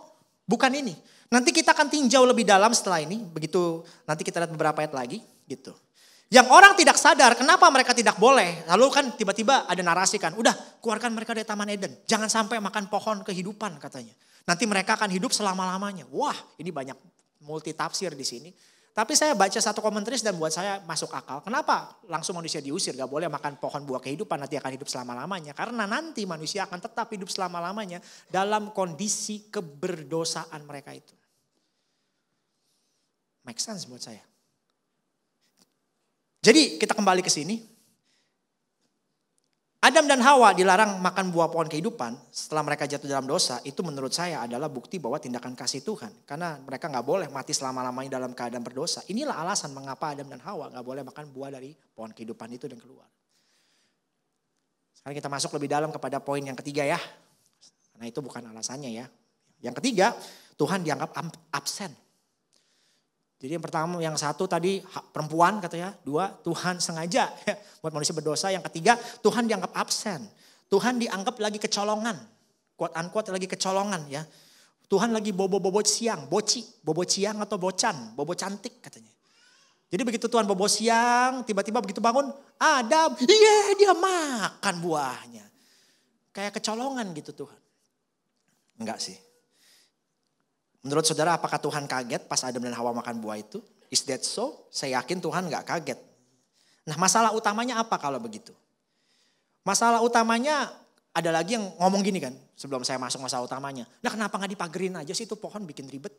Bukan ini. Nanti kita akan tinjau lebih dalam setelah ini. Begitu nanti kita lihat beberapa ayat lagi gitu. Yang orang tidak sadar kenapa mereka tidak boleh. Lalu kan tiba-tiba ada narasi kan. Udah keluarkan mereka dari Taman Eden. Jangan sampai makan pohon kehidupan katanya. Nanti mereka akan hidup selama-lamanya. Wah ini banyak multi tafsir di sini. Tapi saya baca satu komentaris dan buat saya masuk akal. Kenapa langsung manusia diusir? Gak boleh makan pohon buah kehidupan nanti akan hidup selama-lamanya. Karena nanti manusia akan tetap hidup selama-lamanya dalam kondisi keberdosaan mereka itu. Make sense buat saya. Jadi kita kembali ke sini. Adam dan Hawa dilarang makan buah pohon kehidupan setelah mereka jatuh dalam dosa. Itu menurut saya adalah bukti bahwa tindakan kasih Tuhan. Karena mereka gak boleh mati selama-lamanya dalam keadaan berdosa. Inilah alasan mengapa Adam dan Hawa gak boleh makan buah dari pohon kehidupan itu dan keluar. Sekarang kita masuk lebih dalam kepada poin yang ketiga ya. Karena itu bukan alasannya ya. Yang ketiga, Tuhan dianggap absen. Jadi yang pertama, yang satu tadi perempuan katanya, dua Tuhan sengaja ya, buat manusia berdosa. Yang ketiga Tuhan dianggap absen, Tuhan dianggap lagi kecolongan, quote unquote lagi kecolongan ya. Tuhan lagi bobo siang, bobo siang atau bocan, bobo cantik katanya. Jadi begitu Tuhan bobo siang, tiba-tiba begitu bangun, Adam, dia makan buahnya. Kayak kecolongan gitu Tuhan. Enggak sih. Menurut saudara apakah Tuhan kaget pas Adam dan Hawa makan buah itu? Is that so? Saya yakin Tuhan gak kaget. Nah masalah utamanya apa kalau begitu? Masalah utamanya ada lagi yang ngomong gini kan. Sebelum saya masuk masalah utamanya. Nah kenapa gak dipagerin aja sih itu pohon bikin ribet.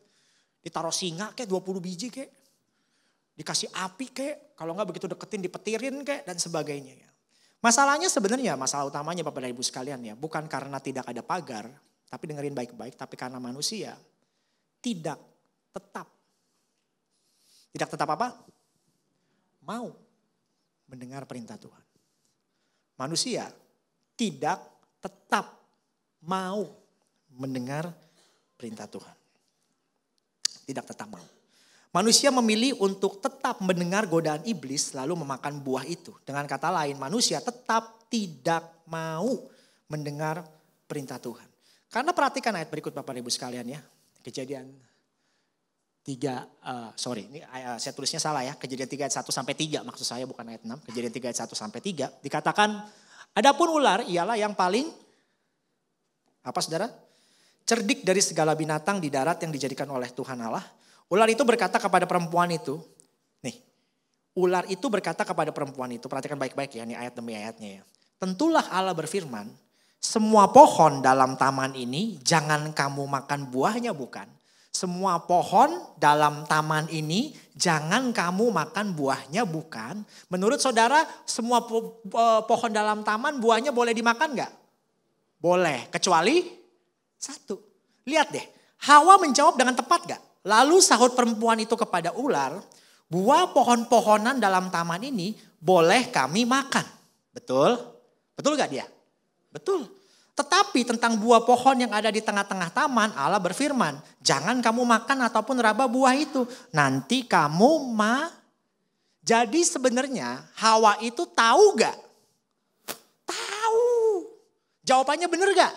Ditaruh singa kayak 20 biji kayak. Dikasih api kayak. Kalau gak begitu deketin dipetirin kayak dan sebagainya. Masalahnya sebenarnya masalah utamanya Bapak dan Ibu sekalian ya. Bukan karena tidak ada pagar. Tapi dengerin baik-baik. Tapi karena manusia tidak tetap apa? Mau mendengar perintah Tuhan. Manusia tidak tetap mau mendengar perintah Tuhan. Tidak tetap mau. Manusia memilih untuk tetap mendengar godaan iblis lalu memakan buah itu. Dengan kata lain manusia tetap tidak mau mendengar perintah Tuhan. Karena perhatikan ayat berikut Bapak dan Ibu sekalian ya. Kejadian 3, ini saya tulisnya salah ya. Kejadian 3 ayat 1 sampai 3 maksud saya bukan ayat 6. Kejadian 3 ayat 1 sampai 3 dikatakan adapun ular ialah yang paling apa saudara? Cerdik dari segala binatang di darat yang dijadikan oleh Tuhan Allah. Ular itu berkata kepada perempuan itu, ular itu berkata kepada perempuan itu, perhatikan baik-baik ya, ini ayat demi ayatnya ya. Tentulah Allah berfirman, semua pohon dalam taman ini jangan kamu makan buahnya bukan. Semua pohon dalam taman ini jangan kamu makan buahnya bukan. Menurut saudara semua pohon dalam taman buahnya boleh dimakan gak? Boleh, kecuali satu. Lihat deh, Hawa menjawab dengan tepat gak? Lalu sahut perempuan itu kepada ular, buah pohon-pohonan dalam taman ini boleh kami makan. Betul? Betul gak dia? Betul. Tetapi tentang buah pohon yang ada di tengah-tengah taman, Allah berfirman, jangan kamu makan ataupun raba buah itu. Nanti kamu Jadi sebenarnya Hawa itu tahu gak? Tahu. Jawabannya benar gak?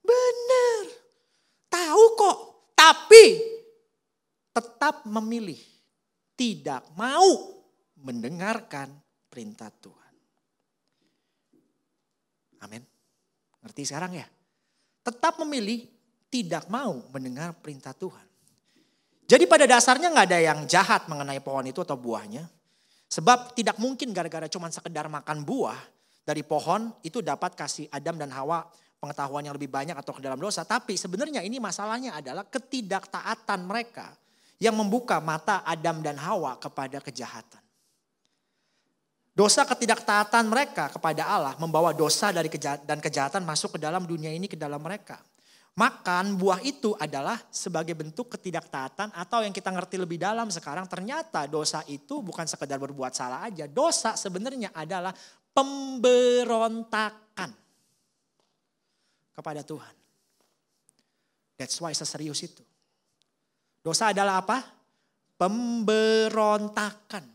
Benar. Tahu kok. Tapi tetap memilih. Tidak mau mendengarkan perintah Tuhan. Amin. Ngerti sekarang ya? Tetap memilih tidak mau mendengar perintah Tuhan. Jadi pada dasarnya gak ada yang jahat mengenai pohon itu atau buahnya. Sebab tidak mungkin gara-gara cuma sekedar makan buah dari pohon itu dapat kasih Adam dan Hawa pengetahuan yang lebih banyak atau ke dalam dosa. Tapi sebenarnya ini masalahnya adalah ketidaktaatan mereka yang membuka mata Adam dan Hawa kepada kejahatan. Dosa ketidaktaatan mereka kepada Allah membawa dosa dan kejahatan masuk ke dalam dunia ini, ke dalam mereka. Makan buah itu adalah sebagai bentuk ketidaktaatan atau yang kita ngerti lebih dalam sekarang ternyata dosa itu bukan sekedar berbuat salah aja. Dosa sebenarnya adalah pemberontakan kepada Tuhan. That's why seserius itu. Dosa adalah apa? Pemberontakan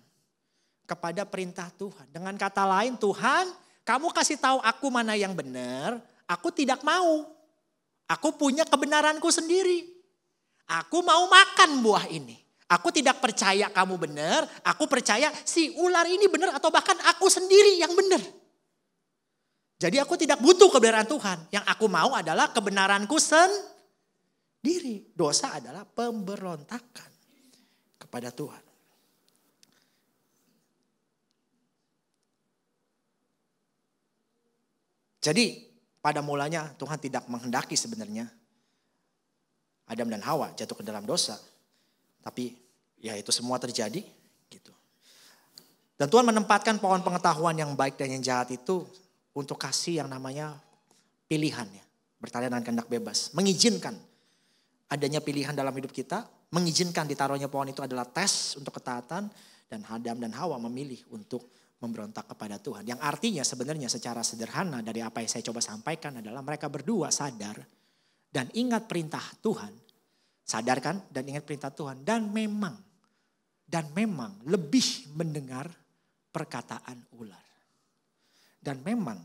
kepada perintah Tuhan. Dengan kata lain, Tuhan, kamu kasih tahu aku mana yang benar, aku tidak mau. Aku punya kebenaranku sendiri. Aku mau makan buah ini. Aku tidak percaya kamu benar, aku percaya si ular ini benar atau bahkan aku sendiri yang benar. Jadi aku tidak butuh kebenaran Tuhan. Yang aku mau adalah kebenaranku sendiri. Dosa adalah pemberontakan kepada Tuhan. Jadi pada mulanya Tuhan tidak menghendaki sebenarnya Adam dan Hawa jatuh ke dalam dosa. Tapi ya itu semua terjadi gitu. Dan Tuhan menempatkan pohon pengetahuan yang baik dan yang jahat itu untuk kasih yang namanya pilihan ya. Bertanya dengan kehendak bebas. Mengizinkan adanya pilihan dalam hidup kita. Mengizinkan ditaruhnya pohon itu adalah tes untuk ketaatan. Dan Adam dan Hawa memilih untuk memberontak kepada Tuhan. Yang artinya sebenarnya secara sederhana dari apa yang saya coba sampaikan adalah mereka berdua sadar dan ingat perintah Tuhan. Sadarkan dan ingat perintah Tuhan. Dan memang lebih mendengar perkataan ular. Dan memang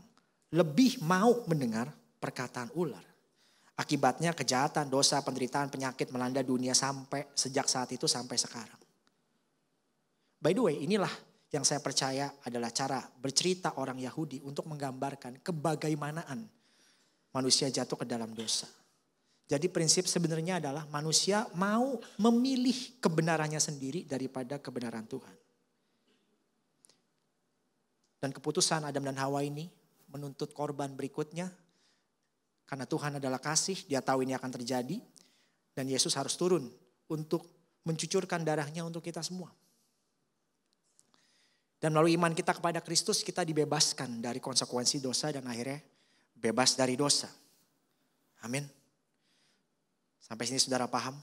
lebih mau mendengar perkataan ular. Akibatnya kejahatan, dosa, penderitaan, penyakit melanda dunia sampai sejak saat itu sampai sekarang. By the way, inilah yang saya percaya adalah cara bercerita orang Yahudi untuk menggambarkan kebagaimanaan manusia jatuh ke dalam dosa. Jadi prinsip sebenarnya adalah manusia mau memilih kebenarannya sendiri daripada kebenaran Tuhan. Dan keputusan Adam dan Hawa ini menuntut korban berikutnya. Karena Tuhan adalah kasih, dia tahu ini akan terjadi. Dan Yesus harus turun untuk mencucurkan darahnya untuk kita semua. Dan melalui iman kita kepada Kristus kita dibebaskan dari konsekuensi dosa dan akhirnya bebas dari dosa. Amin. Sampai sini saudara paham?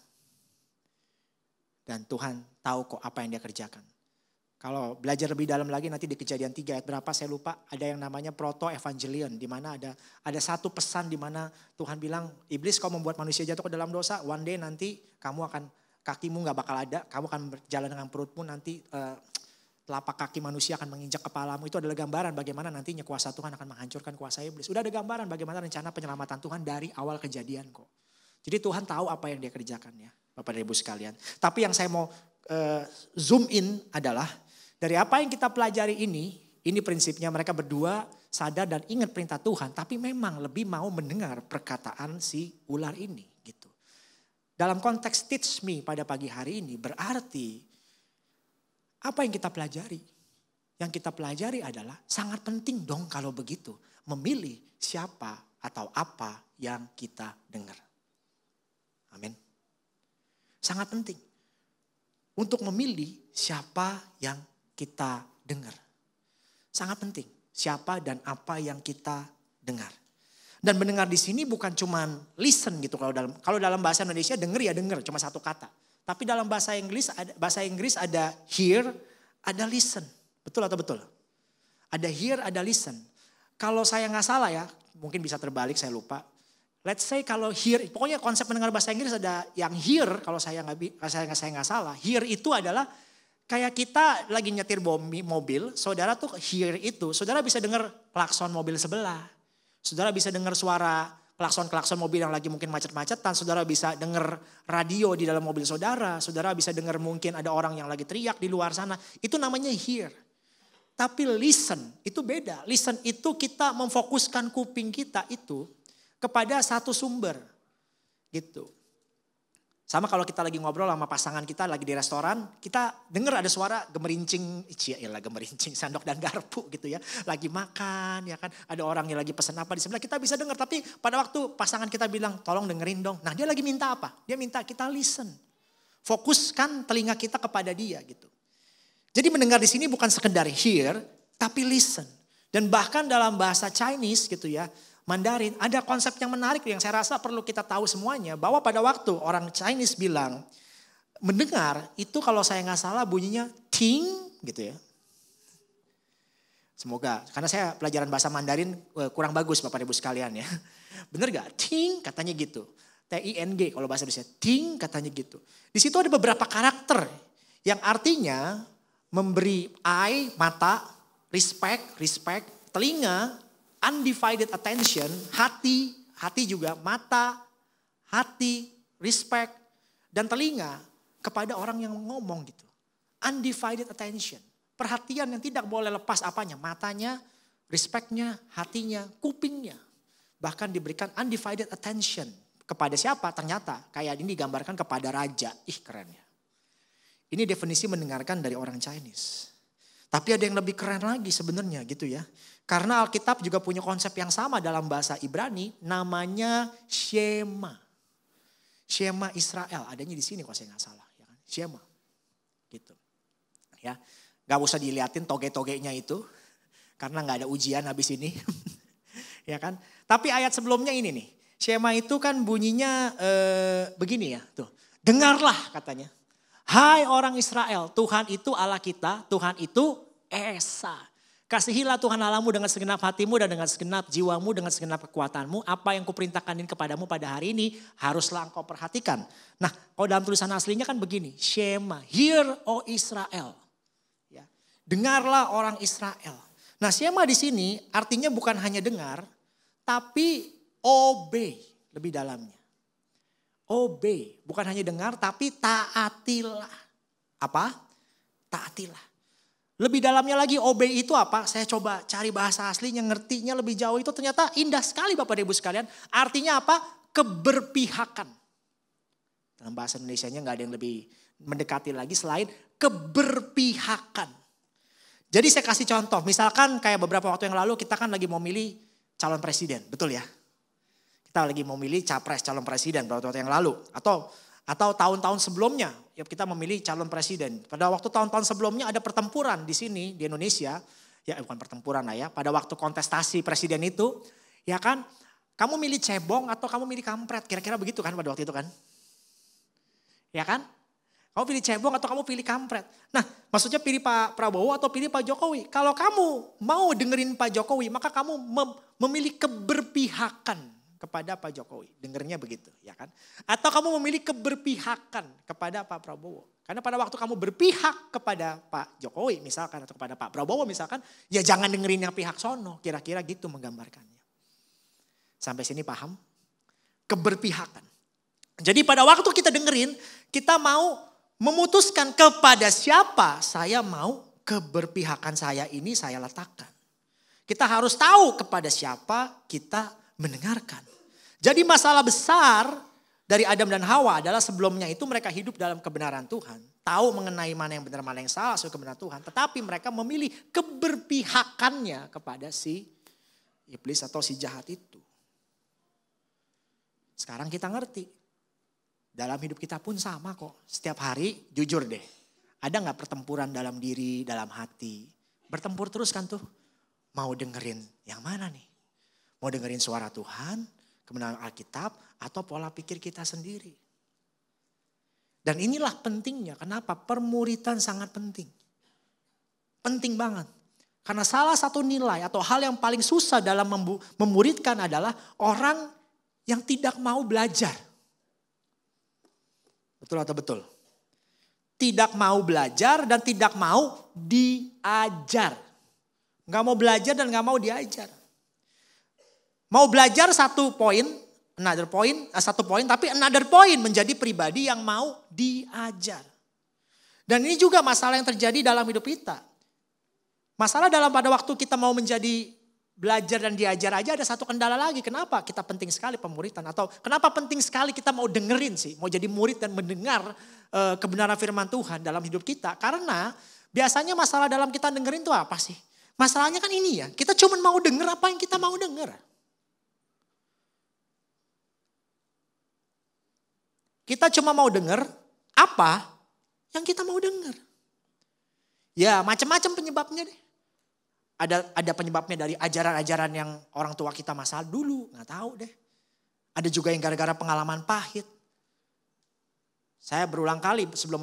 Dan Tuhan tahu kok apa yang dia kerjakan. Kalau belajar lebih dalam lagi nanti di Kejadian 3 ayat berapa saya lupa. Ada yang namanya proto-evangelion. Di mana ada satu pesan di mana Tuhan bilang, iblis kau membuat manusia jatuh ke dalam dosa. One day nanti kakimu gak bakal ada. Kamu akan berjalan dengan perutmu nanti telapak kaki manusia akan menginjak kepalamu. Itu adalah gambaran bagaimana nantinya kuasa Tuhan akan menghancurkan kuasa iblis. Udah ada gambaran bagaimana rencana penyelamatan Tuhan dari awal kejadian kok. Jadi Tuhan tahu apa yang dia kerjakan ya Bapak dan Ibu sekalian. Tapi yang saya mau zoom in adalah dari apa yang kita pelajari ini prinsipnya mereka berdua sadar dan ingat perintah Tuhan. Tapi memang lebih mau mendengar perkataan si ular ini gitu. Dalam konteks teach me pada pagi hari ini berarti apa yang kita pelajari? Yang kita pelajari adalah sangat penting dong kalau begitu. Memilih siapa atau apa yang kita dengar. Amin. Sangat penting. Untuk memilih siapa yang kita dengar. Sangat penting. Siapa dan apa yang kita dengar. Dan mendengar di sini bukan cuma listen gitu. Kalau dalam bahasa Indonesia denger ya denger. Cuma satu kata. Tapi dalam bahasa Inggris ada hear, ada listen. Betul atau betul? Ada hear, ada listen. Kalau saya nggak salah ya, mungkin bisa terbalik saya lupa. Let's say kalau hear, pokoknya konsep mendengar bahasa Inggris ada yang hear, kalau saya nggak salah. Hear itu adalah kayak kita lagi nyetir mobil, saudara tuh hear itu, saudara bisa dengar klakson mobil sebelah. Saudara bisa dengar suara klakson-klakson mobil yang lagi mungkin macet-macetan. Saudara bisa dengar radio di dalam mobil saudara. Saudara bisa dengar mungkin ada orang yang lagi teriak di luar sana. Itu namanya hear. Tapi listen itu beda. Listen itu kita memfokuskan kuping kita itu kepada satu sumber. Gitu. Sama kalau kita lagi ngobrol sama pasangan kita lagi di restoran, kita dengar ada suara gemerincing, gemerincing sendok dan garpu gitu ya. Lagi makan ya kan, ada orang yang lagi pesan apa di sebelah, kita bisa dengar. Tapi pada waktu pasangan kita bilang tolong dengerin dong. Nah dia lagi minta apa? Dia minta kita listen. Fokuskan telinga kita kepada dia gitu. Jadi mendengar di sini bukan sekedar hear, tapi listen. Dan bahkan dalam bahasa Chinese gitu ya, Mandarin, ada konsep yang menarik yang saya rasa perlu kita tahu semuanya. Bahwa pada waktu orang Chinese bilang, mendengar itu kalau saya nggak salah bunyinya ting gitu ya. Semoga, karena saya pelajaran bahasa Mandarin kurang bagus Bapak Ibu sekalian ya. Bener gak? Ting katanya gitu. T-I-N-G kalau bahasa Indonesia. Ting katanya gitu. Di situ ada beberapa karakter yang artinya memberi eye, mata, respect, telinga, undivided attention, hati juga, mata, hati, respect, dan telinga kepada orang yang ngomong gitu. Undivided attention. Perhatian yang tidak boleh lepas apanya? Matanya, respectnya, hatinya, kupingnya. Bahkan diberikan undivided attention. Kepada siapa? Ternyata kayak ini digambarkan kepada raja. Ih keren ya. Ini definisi mendengarkan dari orang Chinese. Tapi ada yang lebih keren lagi sebenarnya gitu ya. Karena Alkitab juga punya konsep yang sama dalam bahasa Ibrani, namanya Shema. Shema Israel, adanya di sini kalau saya nggak salah, ya kan? Shema, gitu. Ya, nggak usah diliatin toge-togenya itu, karena nggak ada ujian habis ini, ya kan? Tapi ayat sebelumnya ini nih, Shema itu kan bunyinya begini ya, tuh. Dengarlah katanya, hai orang Israel, Tuhan itu Allah kita, Tuhan itu Esa. Kasihilah Tuhan Allahmu dengan segenap hatimu dan dengan segenap jiwamu, dengan segenap kekuatanmu. Apa yang kuperintahkan kepadamu pada hari ini haruslah engkau perhatikan. Nah kalau dalam tulisan aslinya kan begini. Shema, hear o Israel. Ya, dengarlah orang Israel. Nah Shema di sini artinya bukan hanya dengar, tapi obey lebih dalamnya. Obey, bukan hanya dengar tapi taatilah. Apa? Taatilah. Lebih dalamnya lagi obey itu apa? Saya coba cari bahasa aslinya, ngertinya lebih jauh itu ternyata indah sekali Bapak Ibu sekalian. Artinya apa? Keberpihakan. Dalam bahasa Indonesianya nggak ada yang lebih mendekati lagi selain keberpihakan. Jadi saya kasih contoh, misalkan kayak beberapa waktu yang lalu kita kan lagi mau milih calon presiden, betul ya? Kita lagi mau milih capres calon presiden beberapa waktu yang lalu. Atau tahun-tahun sebelumnya ya kita memilih calon presiden. Pada waktu tahun-tahun sebelumnya ada pertempuran di sini di Indonesia. Ya bukan pertempuran lah ya. Pada waktu kontestasi presiden itu ya kan. Kamu milih cebong atau kamu milih kampret. Kira-kira begitu kan pada waktu itu kan. Ya kan. Kamu pilih cebong atau kamu pilih kampret. Nah maksudnya pilih Pak Prabowo atau pilih Pak Jokowi. Kalau kamu mau dengerin Pak Jokowi maka kamu memilih keberpihakan kepada Pak Jokowi, dengernya begitu ya kan. Atau kamu memilih keberpihakan kepada Pak Prabowo. Karena pada waktu kamu berpihak kepada Pak Jokowi misalkan atau kepada Pak Prabowo misalkan, ya jangan dengerin yang pihak sono, kira-kira gitu menggambarkannya. Sampai sini paham? Keberpihakan. Jadi pada waktu kita dengerin, kita mau memutuskan kepada siapa saya mau keberpihakan saya ini saya letakkan. Kita harus tahu kepada siapa kita mendengarkan. Jadi masalah besar dari Adam dan Hawa adalah sebelumnya itu mereka hidup dalam kebenaran Tuhan. Tahu mengenai mana yang benar, mana yang salah sesuai kebenaran Tuhan. Tetapi mereka memilih keberpihakannya kepada si iblis atau si jahat itu. Sekarang kita ngerti. Dalam hidup kita pun sama kok. Setiap hari jujur deh. Ada gak pertempuran dalam diri, dalam hati. Bertempur terus kan tuh. Mau dengerin yang mana nih? Mau dengerin suara Tuhan, kebenaran Alkitab, atau pola pikir kita sendiri. Dan inilah pentingnya, kenapa? Permuritan sangat penting. Penting banget. Karena salah satu nilai atau hal yang paling susah dalam memuridkan adalah orang yang tidak mau belajar. Betul atau betul? Tidak mau belajar dan tidak mau diajar. Gak mau belajar dan gak mau diajar. Mau belajar satu poin, tapi another point menjadi pribadi yang mau diajar. Dan ini juga masalah yang terjadi dalam hidup kita. Masalah pada waktu kita mau menjadi belajar dan diajar aja ada satu kendala lagi. Kenapa kita penting sekali pemuritan? Atau kenapa penting sekali kita mau dengerin sih? Mau jadi murid dan mendengar kebenaran firman Tuhan dalam hidup kita. Karena biasanya masalah dalam kita dengerin itu apa sih? Masalahnya kan ini ya, kita cuma mau denger apa yang kita mau denger. Kita cuma mau denger apa yang kita mau denger. Ya macam-macam penyebabnya deh. Ada penyebabnya dari ajaran-ajaran yang orang tua kita masa dulu, nggak tahu deh. Ada juga yang gara-gara pengalaman pahit. Saya berulang kali sebelum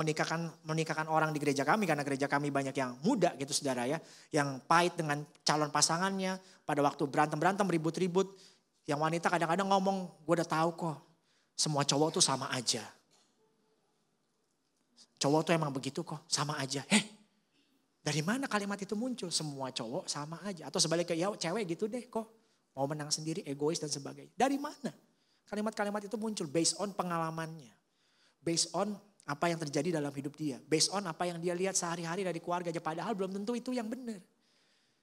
menikahkan orang di gereja kami, karena gereja kami banyak yang muda gitu saudara ya. Yang pahit dengan calon pasangannya, pada waktu berantem, ribut-ribut. Yang wanita kadang-kadang ngomong, gue udah tahu kok, semua cowok tuh sama aja. Cowok tuh emang begitu kok, sama aja. Dari mana kalimat itu muncul? Semua cowok sama aja. Atau sebaliknya, ya cewek gitu deh kok. Mau menang sendiri, egois dan sebagainya. Dari mana? Kalimat-kalimat itu muncul based on pengalamannya. Based on apa yang terjadi dalam hidup dia. Based on apa yang dia lihat sehari-hari dari keluarganya. Padahal belum tentu itu yang benar.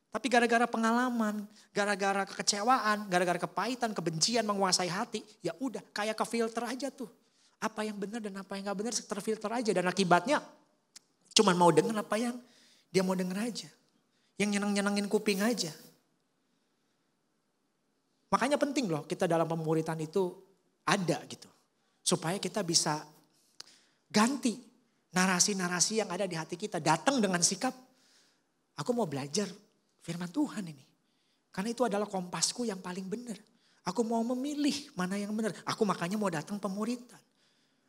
Tapi gara-gara pengalaman, gara-gara kekecewaan, gara-gara kepahitan, kebencian menguasai hati. Ya udah kayak ke filter aja tuh. Apa yang benar dan apa yang gak benar terfilter aja. Dan akibatnya cuman mau denger apa yang dia mau denger aja. Yang nyeneng-nyenengin kuping aja. Makanya penting loh kita dalam pemuritan itu ada gitu. Supaya kita bisa ganti narasi-narasi yang ada di hati kita. Datang dengan sikap, aku mau belajar firman Tuhan ini. Karena itu adalah kompasku yang paling benar. Aku mau memilih mana yang benar. Aku makanya mau datang pemuritan.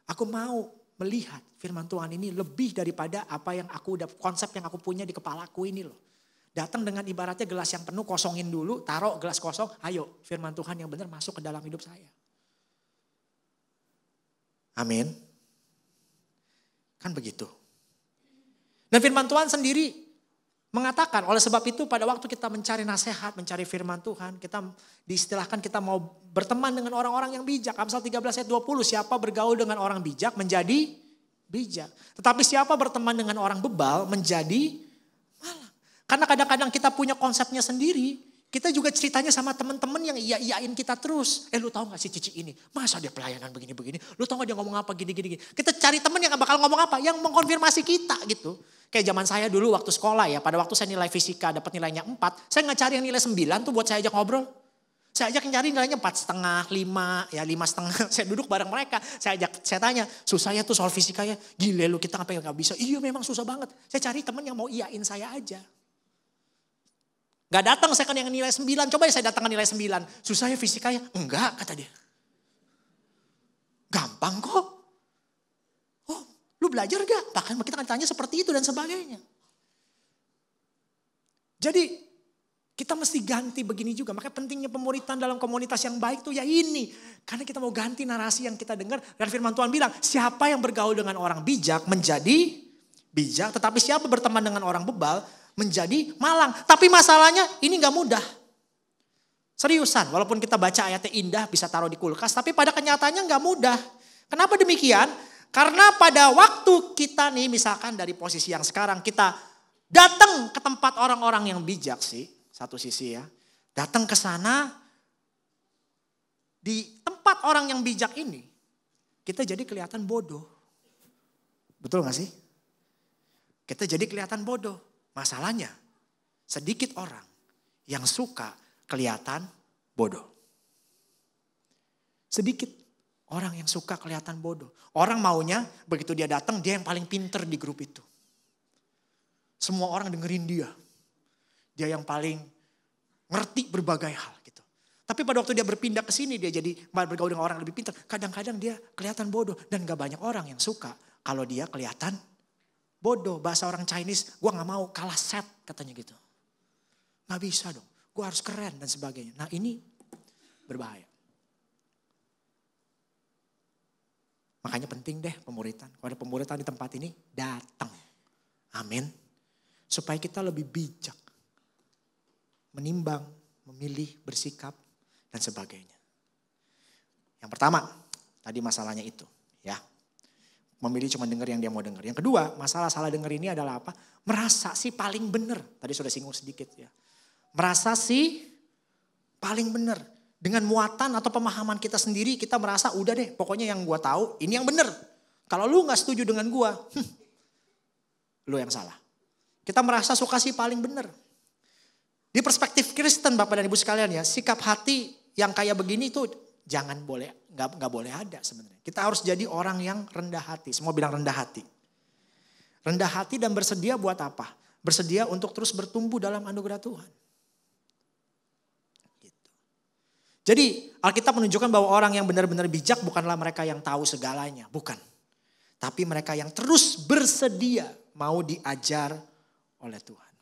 Aku mau melihat firman Tuhan ini lebih daripada apa yang konsep yang aku punya di kepalaku ini loh. Datang dengan ibaratnya gelas yang penuh, kosongin dulu, taruh gelas kosong, ayo firman Tuhan yang benar masuk ke dalam hidup saya. Amin. Kan begitu. Dan firman Tuhan sendiri mengatakan, oleh sebab itu pada waktu kita mencari nasihat, mencari firman Tuhan, kita diistilahkan kita mau berteman dengan orang-orang yang bijak. Amsal 13 ayat 20, siapa bergaul dengan orang bijak menjadi bijak. Tetapi siapa berteman dengan orang bebal menjadi malang. Karena kadang-kadang kita punya konsepnya sendiri. Kita juga ceritanya sama teman-teman yang iya-iyain kita terus. Lu tahu gak si Cici ini? Masa dia pelayanan begini-begini? Lu tahu gak dia ngomong apa gini-gini? Kita cari teman yang bakal ngomong apa? Yang mengkonfirmasi kita gitu. Kayak zaman saya dulu waktu sekolah ya. Pada waktu saya nilai fisika dapat nilainya 4. Saya gak cari yang nilai 9 tuh buat saya ajak ngobrol. Saya ajak nyari nilainya 4,5, 5, ya 5,5. Saya duduk bareng mereka. Saya tanya, susah ya tuh soal fisika ya. Gile lu kita ngapain gak bisa. Iya memang susah banget. Saya cari teman yang mau iyain saya aja. Gak datang saya kan yang nilai 9. Coba ya saya datang nilai 9. Susah ya fisikanya? Enggak kata dia. Gampang kok. Oh lu belajar gak? Bahkan kita akan tanya seperti itu dan sebagainya. Jadi kita mesti ganti begini juga. Makanya pentingnya pemuritan dalam komunitas yang baik tuh ya ini. Karena kita mau ganti narasi yang kita dengar. Dan firman Tuhan bilang siapa yang bergaul dengan orang bijak menjadi bijak. Tetapi siapa berteman dengan orang bebal menjadi malang. Tapi masalahnya ini gak mudah. Seriusan, walaupun kita baca ayatnya indah bisa taruh di kulkas. Tapi pada kenyataannya gak mudah. Kenapa demikian? Karena pada waktu kita nih misalkan dari posisi yang sekarang kita datang ke tempat orang-orang yang bijak sih. Satu sisi ya. Datang ke sana. Di tempat orang yang bijak ini. Kita jadi kelihatan bodoh. Betul gak sih? Kita jadi kelihatan bodoh. Masalahnya, sedikit orang yang suka kelihatan bodoh. Sedikit orang yang suka kelihatan bodoh. Orang maunya begitu dia datang, dia yang paling pinter di grup itu. Semua orang dengerin dia. Dia yang paling ngerti berbagai hal gitu. Tapi pada waktu dia berpindah ke sini, dia jadi bergaul dengan orang yang lebih pintar. Kadang-kadang dia kelihatan bodoh. Dan gak banyak orang yang suka kalau dia kelihatan bodoh. Bahasa orang Chinese, gue gak mau kalah set katanya gitu. Gak bisa dong, gue harus keren dan sebagainya. Nah ini berbahaya. Makanya penting deh pemuritan. Kalau ada pemuritan di tempat ini, datang. Amin. Supaya kita lebih bijak. Menimbang, memilih, bersikap. dan sebagainya. Yang pertama, tadi masalahnya itu, ya. Memilih cuma dengar yang dia mau dengar. Yang kedua, masalah salah dengar ini adalah apa? Merasa sih paling benar. Tadi sudah singgung sedikit ya. Merasa sih paling benar. Dengan muatan atau pemahaman kita sendiri, kita merasa udah deh, pokoknya yang gua tahu ini yang benar. Kalau lu gak setuju dengan gua, lu yang salah. Kita merasa suka sih paling benar. Di perspektif Kristen Bapak dan Ibu sekalian ya, sikap hati yang kayak begini tuh jangan boleh, nggak boleh ada sebenarnya. Kita harus jadi orang yang rendah hati. Semua bilang rendah hati. Rendah hati dan bersedia buat apa? Bersedia untuk terus bertumbuh dalam anugerah Tuhan. Gitu. Jadi Alkitab menunjukkan bahwa orang yang benar-benar bijak bukanlah mereka yang tahu segalanya. Bukan. Tapi mereka yang terus bersedia mau diajar oleh Tuhan.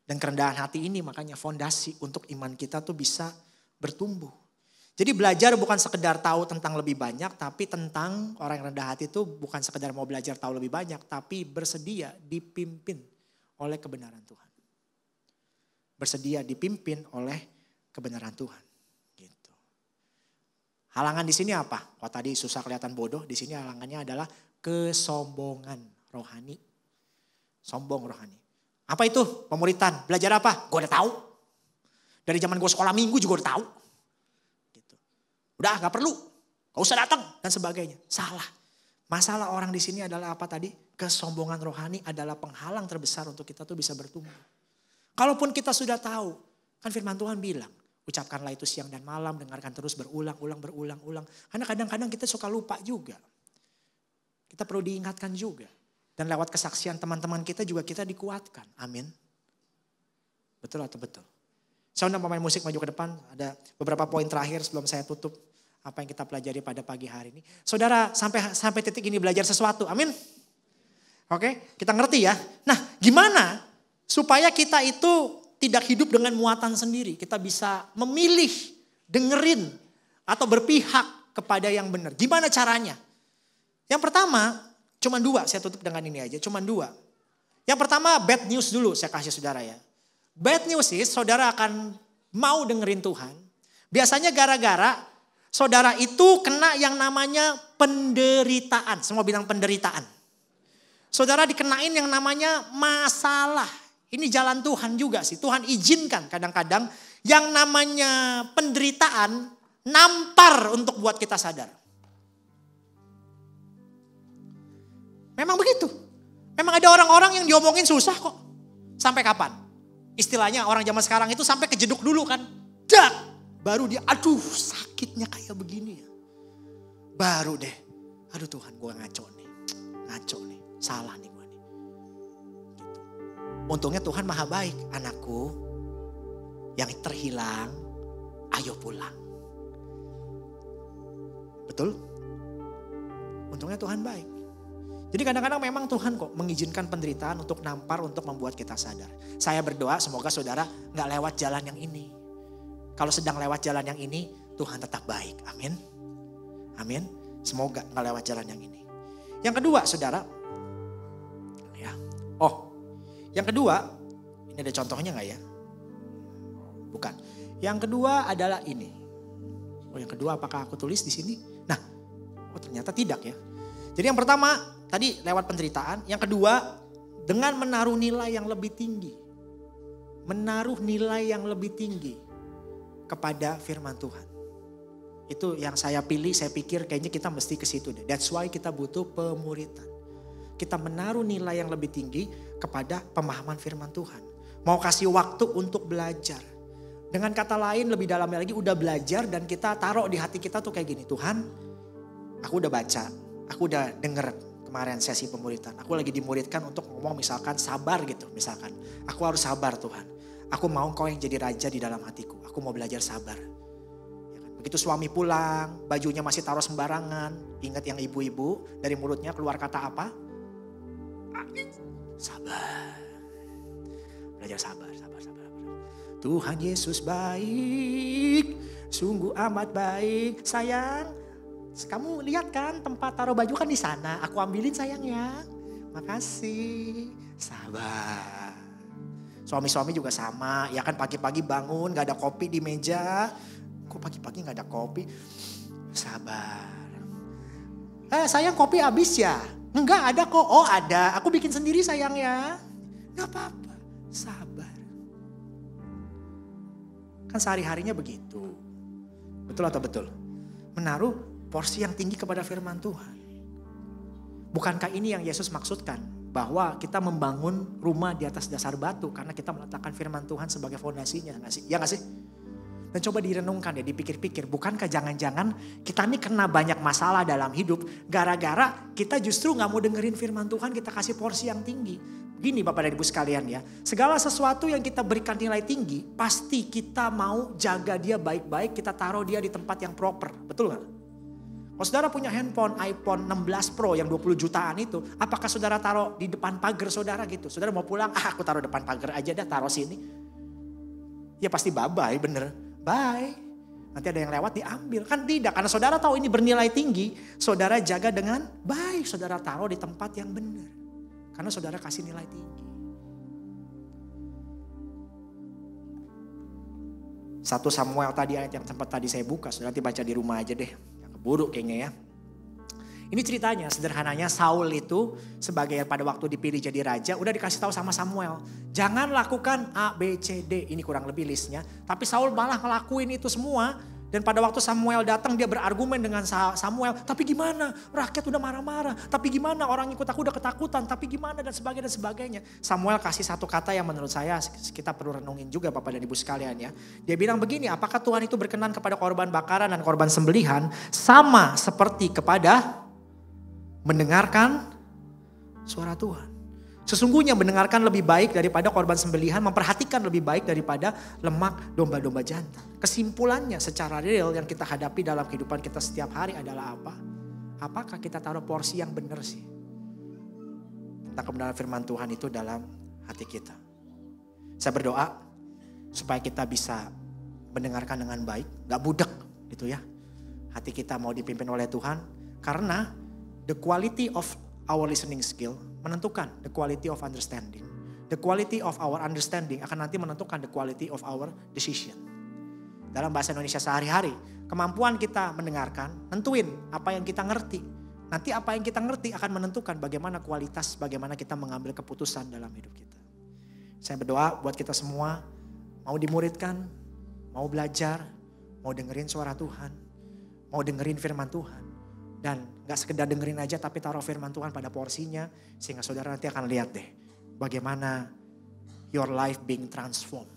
Dan kerendahan hati ini makanya fondasi untuk iman kita tuh bisa bertumbuh. Jadi belajar bukan sekedar tahu tentang lebih banyak, tapi tentang orang yang rendah hati itu bukan sekedar mau belajar tahu lebih banyak, tapi bersedia dipimpin oleh kebenaran Tuhan. Bersedia dipimpin oleh kebenaran Tuhan. Gitu. Halangan di sini apa? Kalau tadi susah kelihatan bodoh, di sini halangannya adalah kesombongan rohani. Sombong rohani. Apa itu? Pemuritan. Belajar apa? Gue udah tahu. Dari zaman gue sekolah minggu juga udah tahu. Gitu. Udah gak perlu. Gak usah datang dan sebagainya. Salah. Masalah orang di sini adalah apa tadi? Kesombongan rohani adalah penghalang terbesar untuk kita tuh bisa bertumbuh. Kalaupun kita sudah tahu. Kan firman Tuhan bilang. Ucapkanlah itu siang dan malam. Dengarkan terus berulang-ulang. Karena kadang-kadang kita suka lupa juga. Kita perlu diingatkan juga. Dan lewat kesaksian teman-teman kita juga kita dikuatkan. Amin. Betul atau betul? Saya undang pemain musik maju ke depan. Ada beberapa poin terakhir sebelum saya tutup apa yang kita pelajari pada pagi hari ini. Saudara sampai titik ini belajar sesuatu. Amin. Oke, kita ngerti ya. Nah, gimana supaya kita itu tidak hidup dengan muatan sendiri. Kita bisa memilih, dengerin, atau berpihak kepada yang benar. Gimana caranya? Yang pertama, cuma dua, saya tutup dengan ini aja, cuma dua. Yang pertama bad news dulu saya kasih saudara ya. Bad news is saudara akan mau dengerin Tuhan. Biasanya gara-gara saudara itu kena yang namanya penderitaan. Semua bilang penderitaan. Saudara dikenain yang namanya masalah. Ini jalan Tuhan juga sih. Tuhan izinkan kadang-kadang yang namanya penderitaan nampar untuk buat kita sadar. Memang begitu. Memang ada orang-orang yang diomongin susah kok. Sampai kapan? Istilahnya orang zaman sekarang itu sampai kejeduk dulu kan. Dak. Baru dia aduh sakitnya kayak begini ya. Baru deh. Aduh Tuhan gue ngaco nih. Ngaco nih. Salah nih gue nih. Gitu. Untungnya Tuhan maha baik. Anakku yang terhilang ayo pulang. Betul? Untungnya Tuhan baik. Jadi kadang-kadang memang Tuhan kok mengizinkan penderitaan untuk nampar, untuk membuat kita sadar. Saya berdoa semoga saudara gak lewat jalan yang ini. Kalau sedang lewat jalan yang ini, Tuhan tetap baik. Amin. Amin. Semoga gak lewat jalan yang ini. Yang kedua saudara. Ya. Yang kedua. Ini ada contohnya gak ya? Bukan. Yang kedua adalah ini. Yang kedua apakah aku tulis di sini? Nah. Ternyata tidak ya. Jadi yang pertama. Tadi lewat penderitaan. Yang kedua, dengan menaruh nilai yang lebih tinggi. Menaruh nilai yang lebih tinggi kepada firman Tuhan. Itu yang saya pilih, saya pikir kayaknya kita mesti ke situ deh. That's why kita butuh pemuritan. Kita menaruh nilai yang lebih tinggi kepada pemahaman firman Tuhan. Mau kasih waktu untuk belajar. Dengan kata lain lebih dalamnya lagi udah belajar dan kita taruh di hati kita tuh kayak gini. Tuhan, aku udah baca, aku udah denger. Kemarin sesi pemuritan, aku lagi dimuridkan untuk ngomong misalkan sabar gitu. Misalkan, aku harus sabar Tuhan. Aku mau Engkau yang jadi raja di dalam hatiku. Aku mau belajar sabar. Ya kan? Begitu suami pulang, bajunya masih taruh sembarangan. Ingat yang ibu-ibu, dari mulutnya keluar kata apa? Sabar. Belajar sabar. Tuhan Yesus baik, sungguh amat baik. Sayang. Kamu lihat kan tempat taruh baju kan di sana. Aku ambilin sayang ya. Makasih. Sabar. Suami-suami juga sama, ya kan pagi-pagi bangun gak ada kopi di meja. Kok pagi-pagi gak ada kopi? Sabar. Sayang kopi habis ya? Enggak ada kok, oh ada. Aku bikin sendiri sayang ya. Gak apa-apa, sabar. Kan sehari-harinya begitu. Betul atau betul? Menaruh porsi yang tinggi kepada firman Tuhan. Bukankah ini yang Yesus maksudkan? Bahwa kita membangun rumah di atas dasar batu karena kita meletakkan firman Tuhan sebagai fondasinya. Ya gak sih? Dan coba direnungkan ya, dipikir-pikir. Bukankah jangan-jangan kita ini kena banyak masalah dalam hidup gara-gara kita justru gak mau dengerin firman Tuhan, kita kasih porsi yang tinggi. Gini Bapak dan Ibu sekalian ya, segala sesuatu yang kita berikan nilai tinggi pasti kita mau jaga dia baik-baik, kita taruh dia di tempat yang proper. Betul gak? Kalau saudara punya handphone iPhone 16 Pro yang 20 jutaan itu, apakah saudara taruh di depan pagar saudara gitu? Saudara mau pulang, aku taruh depan pagar aja dah, taruh sini. Ya pasti bye-bye, bener. Bye. Nanti ada yang lewat diambil. Kan tidak, karena saudara tahu ini bernilai tinggi, saudara jaga dengan baik. Saudara taruh di tempat yang benar. Karena saudara kasih nilai tinggi. 1 Samuel tadi, ayat yang tempat tadi saya buka, saudara nanti baca di rumah aja deh. Buruk kayaknya ya. Ini ceritanya sederhananya Saul itu sebagai pada waktu dipilih jadi raja udah dikasih tahu sama Samuel. Jangan lakukan A, B, C, D. Ini kurang lebih listnya. Tapi Saul malah ngelakuin itu semua. Dan pada waktu Samuel datang dia berargumen dengan Samuel. Tapi gimana? Rakyat udah marah-marah. Tapi gimana? Orang ikut aku udah ketakutan. Tapi gimana? Dan sebagainya. Samuel kasih satu kata yang menurut saya kita perlu renungin juga Bapak dan Ibu sekalian ya. Dia bilang begini, apakah Tuhan itu berkenan kepada korban bakaran dan korban sembelihan sama seperti kepada mendengarkan suara Tuhan. Sesungguhnya mendengarkan lebih baik daripada korban sembelihan, memperhatikan lebih baik daripada lemak domba-domba jantan. Kesimpulannya secara real yang kita hadapi dalam kehidupan kita setiap hari adalah apa? Apakah kita taruh porsi yang benar sih? Tentang kebenaran firman Tuhan itu dalam hati kita. Saya berdoa supaya kita bisa mendengarkan dengan baik, gak budek gitu ya. Hati kita mau dipimpin oleh Tuhan karena the quality of our listening skill menentukan the quality of understanding. The quality of our understanding akan nanti menentukan the quality of our decision. Dalam bahasa Indonesia sehari-hari, kemampuan kita mendengarkan, nentuin apa yang kita ngerti. Nanti apa yang kita ngerti akan menentukan bagaimana kualitas, bagaimana kita mengambil keputusan dalam hidup kita. Saya berdoa buat kita semua, mau dimuridkan, mau belajar, mau dengerin suara Tuhan, mau dengerin firman Tuhan. Dan gak sekedar dengerin aja tapi taruh firman Tuhan pada porsinya. Sehingga saudara nanti akan lihat deh bagaimana your life being transformed.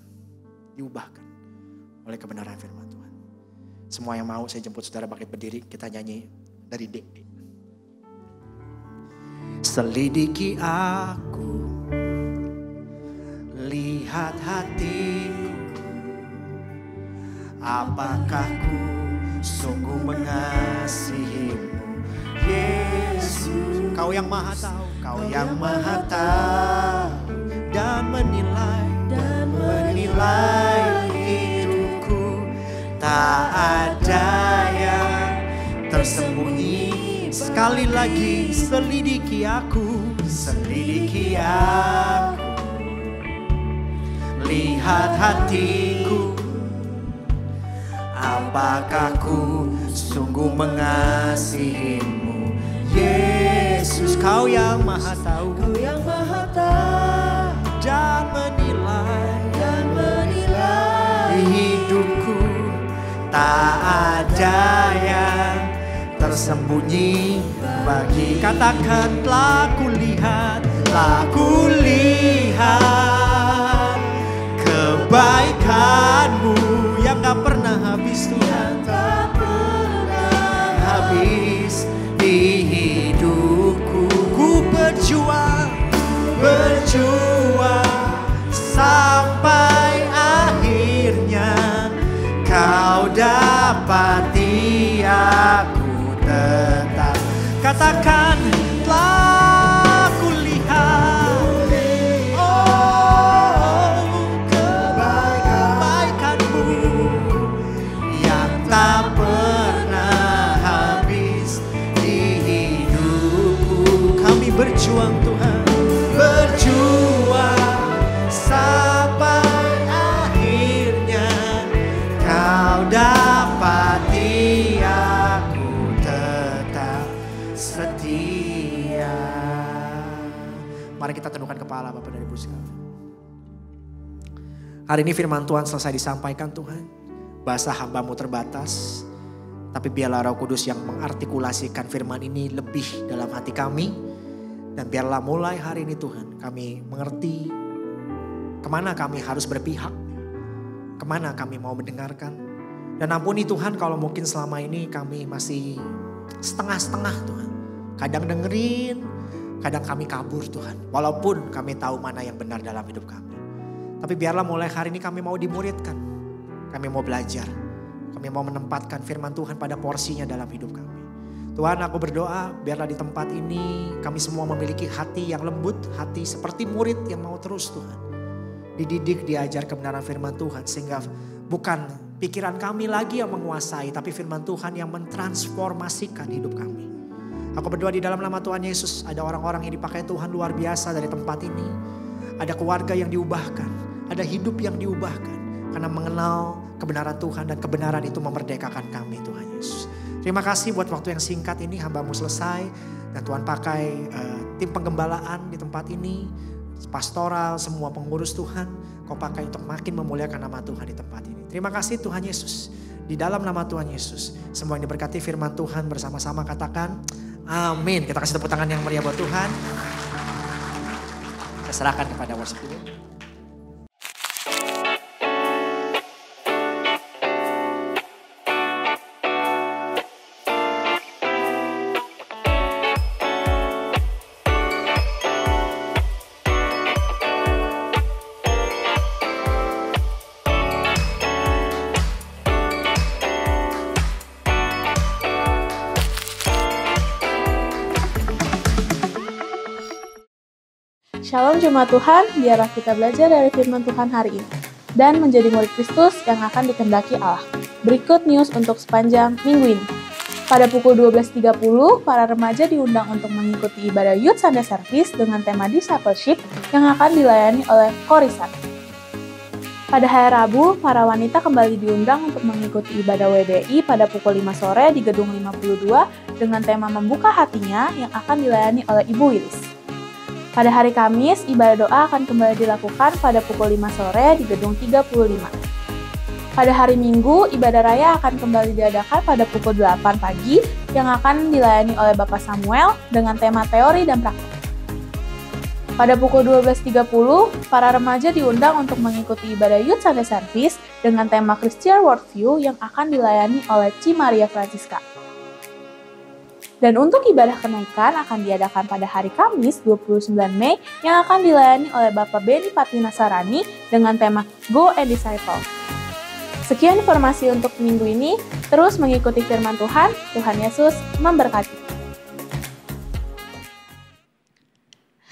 Diubahkan oleh kebenaran firman Tuhan. Semua yang mau saya jemput saudara bangkit berdiri. Kita nyanyi dari D. Selidiki aku, lihat hatiku. Apakah ku sungguh mengasihimu Yesus? Kau yang maha tahu, kau yang maha tahu dan menilai hidupku. Tak ada yang tersembunyi. Sekali lagi selidiki aku, lihat hatiku. Apakah ku sungguh mengasihimu Yesus? Kau yang maha tahu, dan menilai hidupku. Tak ada yang tersembunyi bagi. Katakan telah kulihat kebaikanmu yang gak pernah habis Tuhan, habis di hidupku. Ku berjuang sampai akhirnya kau dapati aku tetap. Katakan telah kulihat kebaikanmu yang tak pernah habis di hidupku. Kami berjuang Tuhan, berjuang sampai kita tundukkan kepala Bapak dan Ibu sekalian. Hari ini firman Tuhan selesai disampaikan Tuhan. Bahasa hamba-Mu terbatas. Tapi biarlah Roh Kudus yang mengartikulasikan firman ini lebih dalam hati kami. Dan biarlah mulai hari ini Tuhan kami mengerti kemana kami harus berpihak. Kemana kami mau mendengarkan. Dan ampuni Tuhan kalau mungkin selama ini kami masih setengah-setengah Tuhan. Kadang dengerin, kadang kami kabur Tuhan. Walaupun kami tahu mana yang benar dalam hidup kami. Tapi biarlah mulai hari ini kami mau dimuridkan. Kami mau belajar. Kami mau menempatkan firman Tuhan pada porsinya dalam hidup kami. Tuhan, aku berdoa biarlah di tempat ini kami semua memiliki hati yang lembut. Hati seperti murid yang mau terus Tuhan. Dididik, diajar kebenaran firman Tuhan. Sehingga bukan pikiran kami lagi yang menguasai. Tapi firman Tuhan yang mentransformasikan hidup kami. Aku berdoa di dalam nama Tuhan Yesus. Ada orang-orang yang dipakai Tuhan luar biasa dari tempat ini. Ada keluarga yang diubahkan. Ada hidup yang diubahkan. Karena mengenal kebenaran Tuhan dan kebenaran itu memerdekakan kami Tuhan Yesus. Terima kasih buat waktu yang singkat ini hamba-Mu selesai. Dan Tuhan pakai tim penggembalaan di tempat ini. Pastoral, semua pengurus Tuhan. Kau pakai untuk makin memuliakan nama Tuhan di tempat ini. Terima kasih Tuhan Yesus. Di dalam nama Tuhan Yesus. Semua yang diberkati firman Tuhan bersama-sama katakan amin. Kita kasih tepuk tangan yang meriah buat Tuhan. Kita serahkan kepada worship dulu. Shalom Jemaat Tuhan, biarlah kita belajar dari firman Tuhan hari ini dan menjadi murid Kristus yang akan dikehendaki Allah. Berikut news untuk sepanjang minggu ini. Pada pukul 12.30, para remaja diundang untuk mengikuti ibadah Youth Sunday Service dengan tema Discipleship yang akan dilayani oleh Korisan. Pada hari Rabu, para wanita kembali diundang untuk mengikuti ibadah WDI pada pukul 5 sore di Gedung 52 dengan tema Membuka Hatinya yang akan dilayani oleh Ibu Wilis. Pada hari Kamis, ibadah doa akan kembali dilakukan pada pukul 5 sore di Gedung 35. Pada hari Minggu, ibadah raya akan kembali diadakan pada pukul 8 pagi yang akan dilayani oleh Bapak Samuel dengan tema teori dan praktik. Pada pukul 12.30, para remaja diundang untuk mengikuti ibadah Youth Sunday Service dengan tema Christian Worldview yang akan dilayani oleh Ci Maria Francisca. Dan untuk ibadah kenaikan akan diadakan pada hari Kamis 29 Mei yang akan dilayani oleh Bapak Beni Patina Sarani dengan tema Go and Disciple. Sekian informasi untuk minggu ini, terus mengikuti firman Tuhan. Tuhan Yesus memberkati.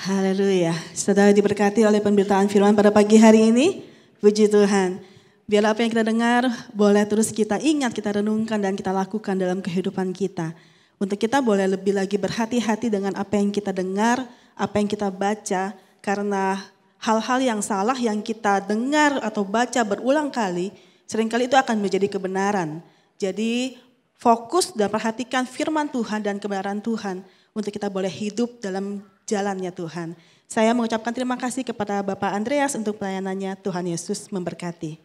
Haleluya, saudara diberkati oleh pemberitaan firman pada pagi hari ini. Puji Tuhan. Biarlah apa yang kita dengar boleh terus kita ingat, kita renungkan dan kita lakukan dalam kehidupan kita. Untuk kita boleh lebih lagi berhati-hati dengan apa yang kita dengar, apa yang kita baca. Karena hal-hal yang salah yang kita dengar atau baca berulang kali, seringkali itu akan menjadi kebenaran. Jadi fokus dan perhatikan firman Tuhan dan kebenaran Tuhan untuk kita boleh hidup dalam jalannya Tuhan. Saya mengucapkan terima kasih kepada Bapak Andreas untuk pelayanannya. Tuhan Yesus memberkati.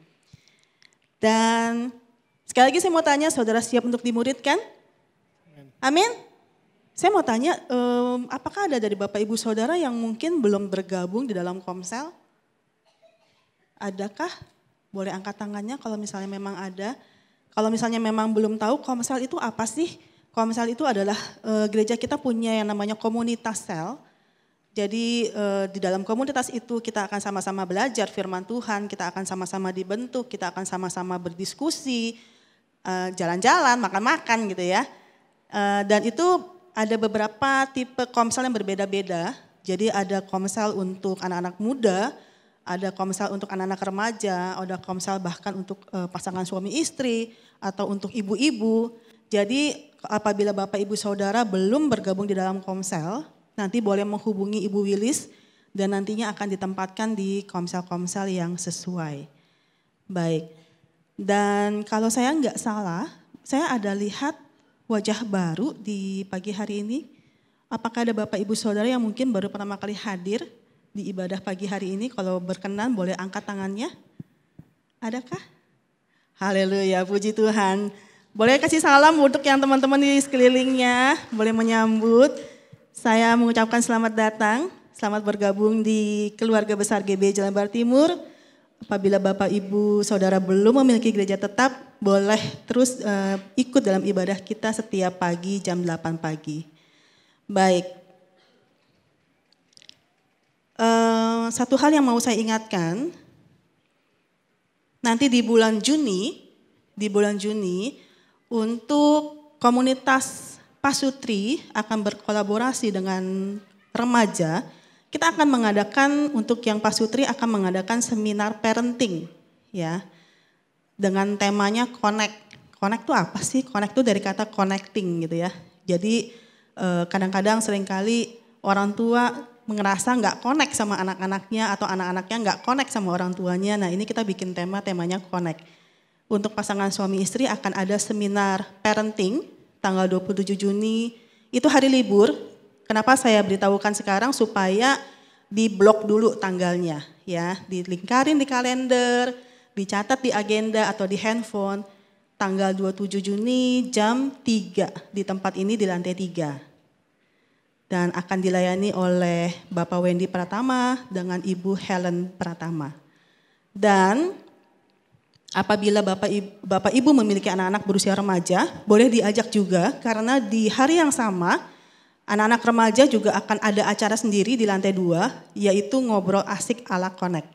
Dan sekali lagi saya mau tanya, saudara siap untuk dimuridkan? Amin. Saya mau tanya, apakah ada dari Bapak Ibu Saudara yang mungkin belum bergabung di dalam Komsel? Adakah? Boleh angkat tangannya kalau misalnya memang ada. Kalau misalnya memang belum tahu Komsel itu apa sih? Komsel itu adalah gereja kita punya yang namanya komunitas sel. Jadi di dalam komunitas itu kita akan sama-sama belajar firman Tuhan, kita akan sama-sama dibentuk, kita akan sama-sama berdiskusi, jalan-jalan, makan-makan gitu ya. Dan itu ada beberapa tipe komsel yang berbeda-beda. Jadi ada komsel untuk anak-anak muda, ada komsel untuk anak-anak remaja, ada komsel bahkan untuk pasangan suami istri atau untuk ibu-ibu. Jadi apabila Bapak Ibu Saudara belum bergabung di dalam komsel, nanti boleh menghubungi Ibu Wilis dan nantinya akan ditempatkan di komsel-komsel yang sesuai. Baik, dan kalau saya nggak salah, saya ada lihat wajah baru di pagi hari ini. Apakah ada Bapak Ibu Saudara yang mungkin baru pertama kali hadir di ibadah pagi hari ini? Kalau berkenan boleh angkat tangannya. Adakah? Haleluya, puji Tuhan. Boleh kasih salam untuk yang teman-teman di sekelilingnya, boleh menyambut. Saya mengucapkan selamat datang, selamat bergabung di keluarga besar GB Jalan Barat Timur. Apabila Bapak Ibu Saudara belum memiliki gereja tetap, boleh terus ikut dalam ibadah kita setiap pagi jam 8 pagi. Baik. Satu hal yang mau saya ingatkan, nanti di bulan Juni untuk komunitas Pasutri akan berkolaborasi dengan remaja. Kita akan mengadakan, untuk yang Pasutri akan mengadakan seminar parenting ya. Dengan temanya connect. Connect itu apa sih? Connect itu dari kata connecting gitu ya. Jadi kadang-kadang seringkali orang tua ngerasa nggak connect sama anak-anaknya atau anak-anaknya nggak connect sama orang tuanya. Nah ini kita bikin temanya connect. Untuk pasangan suami istri akan ada seminar parenting tanggal 27 Juni. Itu hari libur. Kenapa saya beritahukan sekarang? Supaya diblok dulu tanggalnya ya. Dilingkarin di kalender, dicatat di agenda atau di handphone. Tanggal 27 Juni jam 3 di tempat ini di lantai 3. Dan akan dilayani oleh Bapak Wendy Pratama dengan Ibu Helen Pratama. Dan apabila Bapak Ibu memiliki anak-anak berusia remaja, boleh diajak juga karena di hari yang sama anak-anak remaja juga akan ada acara sendiri di lantai 2, yaitu ngobrol asik ala Connect.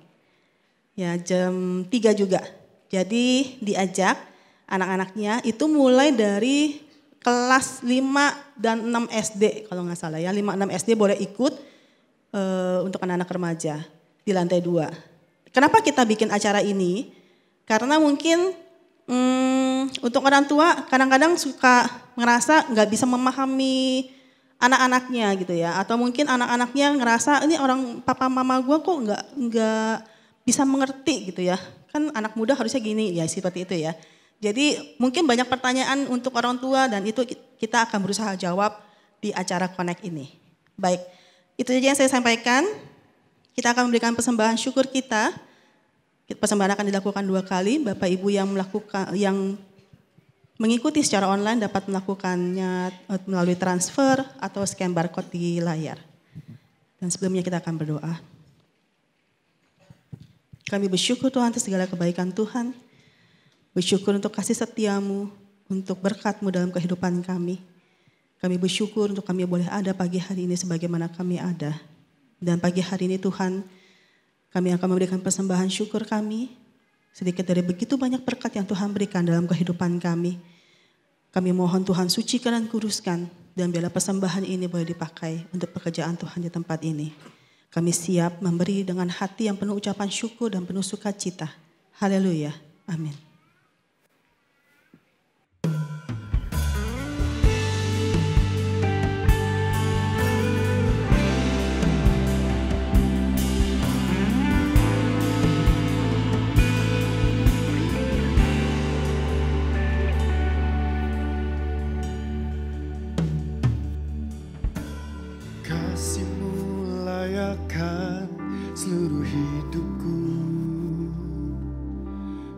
Ya, jam 3 juga. Jadi diajak anak-anaknya itu mulai dari kelas 5 dan 6 SD kalau nggak salah ya. 5-6 SD boleh ikut untuk anak-anak remaja di lantai 2. Kenapa kita bikin acara ini? Karena mungkin untuk orang tua kadang-kadang suka ngerasa nggak bisa memahami anak-anaknya gitu ya. Atau mungkin anak-anaknya ngerasa ini orang papa mama gue kok nggak bisa mengerti gitu ya. Kan anak muda harusnya gini ya, seperti itu ya. Jadi mungkin banyak pertanyaan untuk orang tua dan itu kita akan berusaha jawab di acara Connect ini. Baik, itu saja yang saya sampaikan. Kita akan memberikan persembahan syukur kita. Persembahan akan dilakukan 2 kali. Bapak Ibu yang mengikuti secara online dapat melakukannya melalui transfer atau scan barcode di layar. Dan sebelumnya kita akan berdoa. Kami bersyukur Tuhan atas segala kebaikan Tuhan. Bersyukur untuk kasih setiamu, untuk berkat-Mu dalam kehidupan kami. Kami bersyukur untuk kami boleh ada pagi hari ini sebagaimana kami ada. Dan pagi hari ini Tuhan, kami akan memberikan persembahan syukur kami. Sedikit dari begitu banyak berkat yang Tuhan berikan dalam kehidupan kami. Kami mohon Tuhan sucikan dan kuduskan. Dan biarlah persembahan ini boleh dipakai untuk pekerjaan Tuhan di tempat ini. Kami siap memberi dengan hati yang penuh ucapan syukur dan penuh sukacita. Haleluya. Amin. Seluruh hidupku,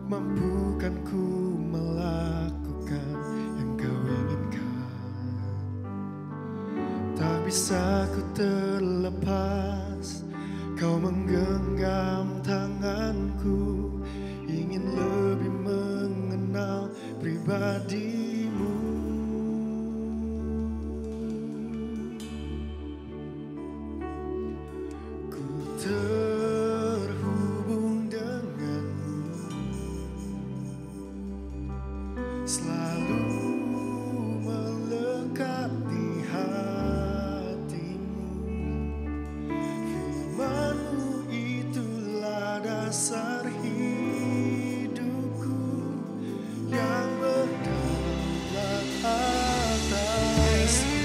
mampukan ku melakukan yang kau inginkan. Tak bisa ku terlepas, kau menggenggam tanganku, ingin lebih mengenal pribadimu. Terhubung denganmu, selalu melekat di hatimu. Firman-Mu itulah dasar hidupku yang berdaulat atasmu.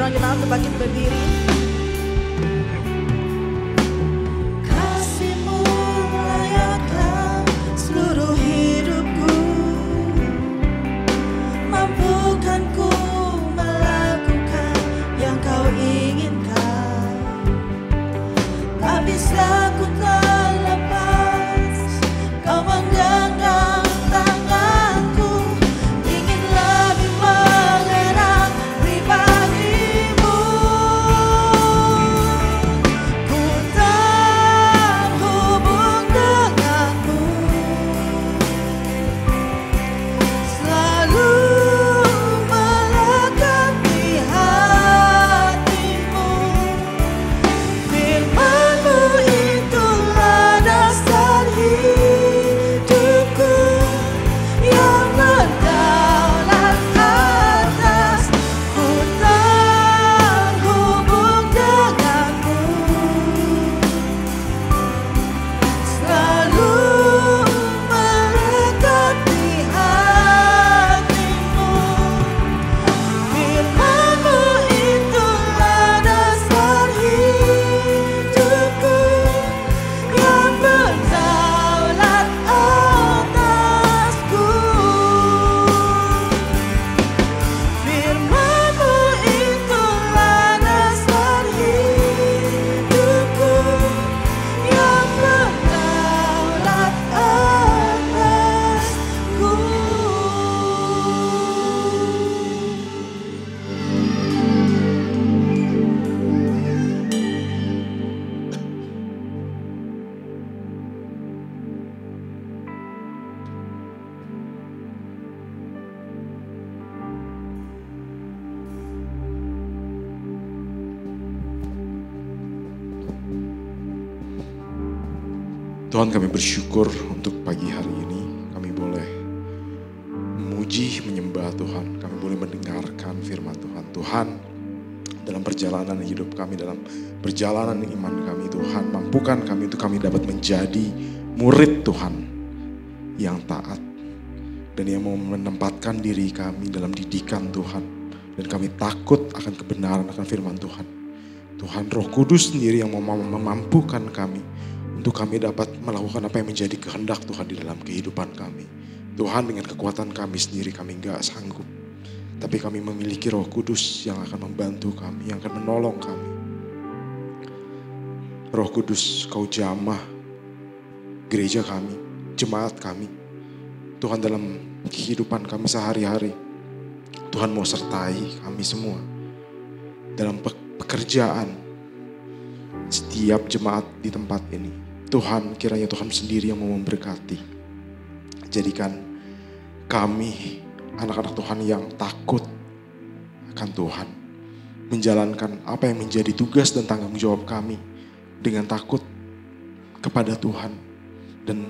Boleh kita untuk bangkit berdiri. Kasih-Mu melayakkan seluruh hidupku. Mampukan ku melakukan yang Kau inginkan. Tak bisa ku terlepas Kau menggenggam tanganku. Ingin lebih mengenal pribadi-Mu. Ku terhubung denganmu. Selalu melekat di hatimu. Firman-Mu itulah dasar hidupku yang berdaulat atas. Ku terhubung denganmu. Selalu melekat di hatimu. Firman-Mu itulah dasar hidupku yang berdaulat atasku. Firman-Mu itulah dasar hidupku yang berdaulat atasku. Tuhan, kami bersyukur untuk pagi hari ini. Kami boleh memuji, menyembah Tuhan. Kami boleh mendengarkan firman Tuhan. Tuhan, dalam perjalanan hidup kami, dalam perjalanan iman kami, Tuhan, mampukan kami untuk kami dapat menjadi murid Tuhan yang taat. Dan yang mau menempatkan diri kami dalam didikan Tuhan. Dan kami takut akan kebenaran, akan firman Tuhan. Tuhan, Roh Kudus sendiri yang mau memampukan kami untuk kami dapat melakukan apa yang menjadi kehendak Tuhan di dalam kehidupan kami. Tuhan, dengan kekuatan kami sendiri kami enggak sanggup. Tapi kami memiliki Roh Kudus yang akan membantu kami, yang akan menolong kami. Roh Kudus, Kau jamah gereja kami, jemaat kami. Tuhan, dalam kehidupan kami sehari-hari, Tuhan mau sertai kami semua. Dalam pekerjaan, setiap jemaat di tempat ini. Tuhan, kiranya Tuhan sendiri yang mau memberkati. Jadikan kami, anak-anak Tuhan yang takut akan Tuhan. Menjalankan apa yang menjadi tugas dan tanggung jawab kami. Dengan takut kepada Tuhan. Dan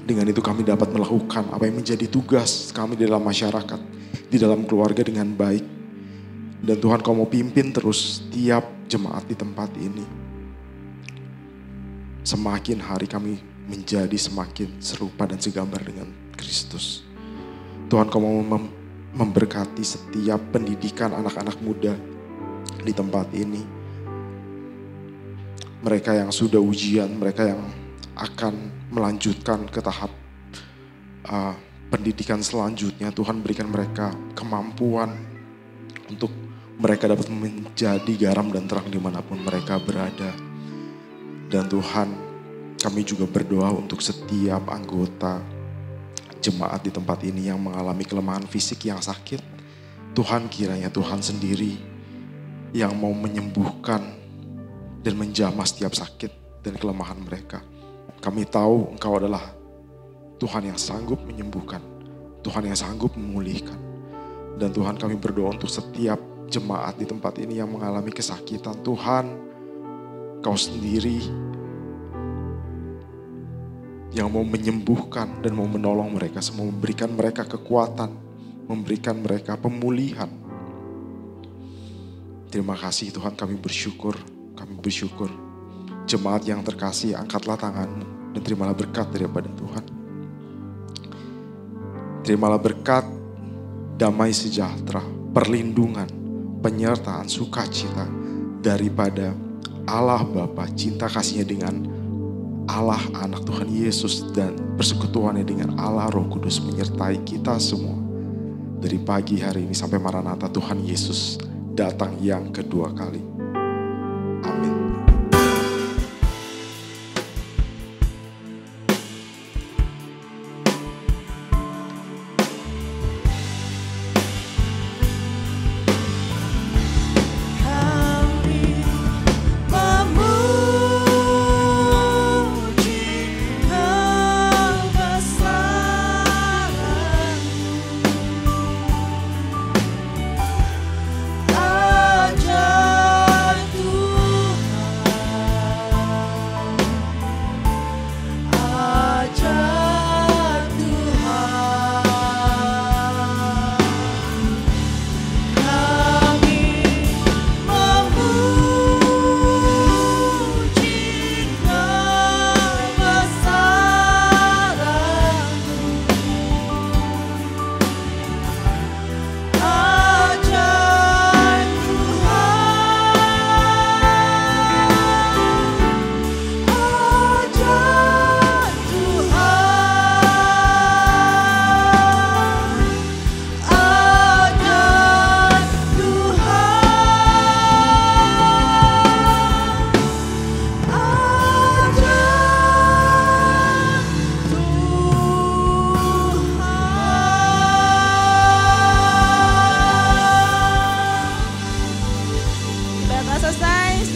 dengan itu kami dapat melakukan apa yang menjadi tugas kami di dalam masyarakat. Di dalam keluarga dengan baik. Dan Tuhan, Kau mau pimpin terus setiap jemaat di tempat ini. Semakin hari kami menjadi semakin serupa dan segambar dengan Kristus. Tuhan, Kau mau memberkati setiap pendidikan anak-anak muda di tempat ini. Mereka yang sudah ujian, mereka yang akan melanjutkan ke tahap pendidikan selanjutnya. Tuhan, berikan mereka kemampuan untuk mereka dapat menjadi garam dan terang dimanapun mereka berada. Dan Tuhan, kami juga berdoa untuk setiap anggota jemaat di tempat ini yang mengalami kelemahan fisik yang sakit. Tuhan, kiranya Tuhan sendiri yang mau menyembuhkan dan menjamah setiap sakit dan kelemahan mereka. Kami tahu Engkau adalah Tuhan yang sanggup menyembuhkan, Tuhan yang sanggup memulihkan. Dan Tuhan, kami berdoa untuk setiap jemaat di tempat ini yang mengalami kesakitan. Tuhan, Kau sendiri yang mau menyembuhkan dan mau menolong mereka, semua memberikan mereka kekuatan, memberikan mereka pemulihan. Terima kasih Tuhan, kami bersyukur. Jemaat yang terkasih, angkatlah tanganmu dan terimalah berkat daripada Tuhan. Terimalah berkat, damai sejahtera, perlindungan, penyertaan sukacita daripada Allah Bapa, cinta kasihnya dengan Allah Anak Tuhan Yesus dan persekutuannya dengan Allah Roh Kudus menyertai kita semua. Dari pagi hari ini sampai Maranatha Tuhan Yesus datang yang kedua kali. Amin.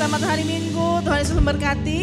Selamat hari Minggu, Tuhan Yesus memberkati.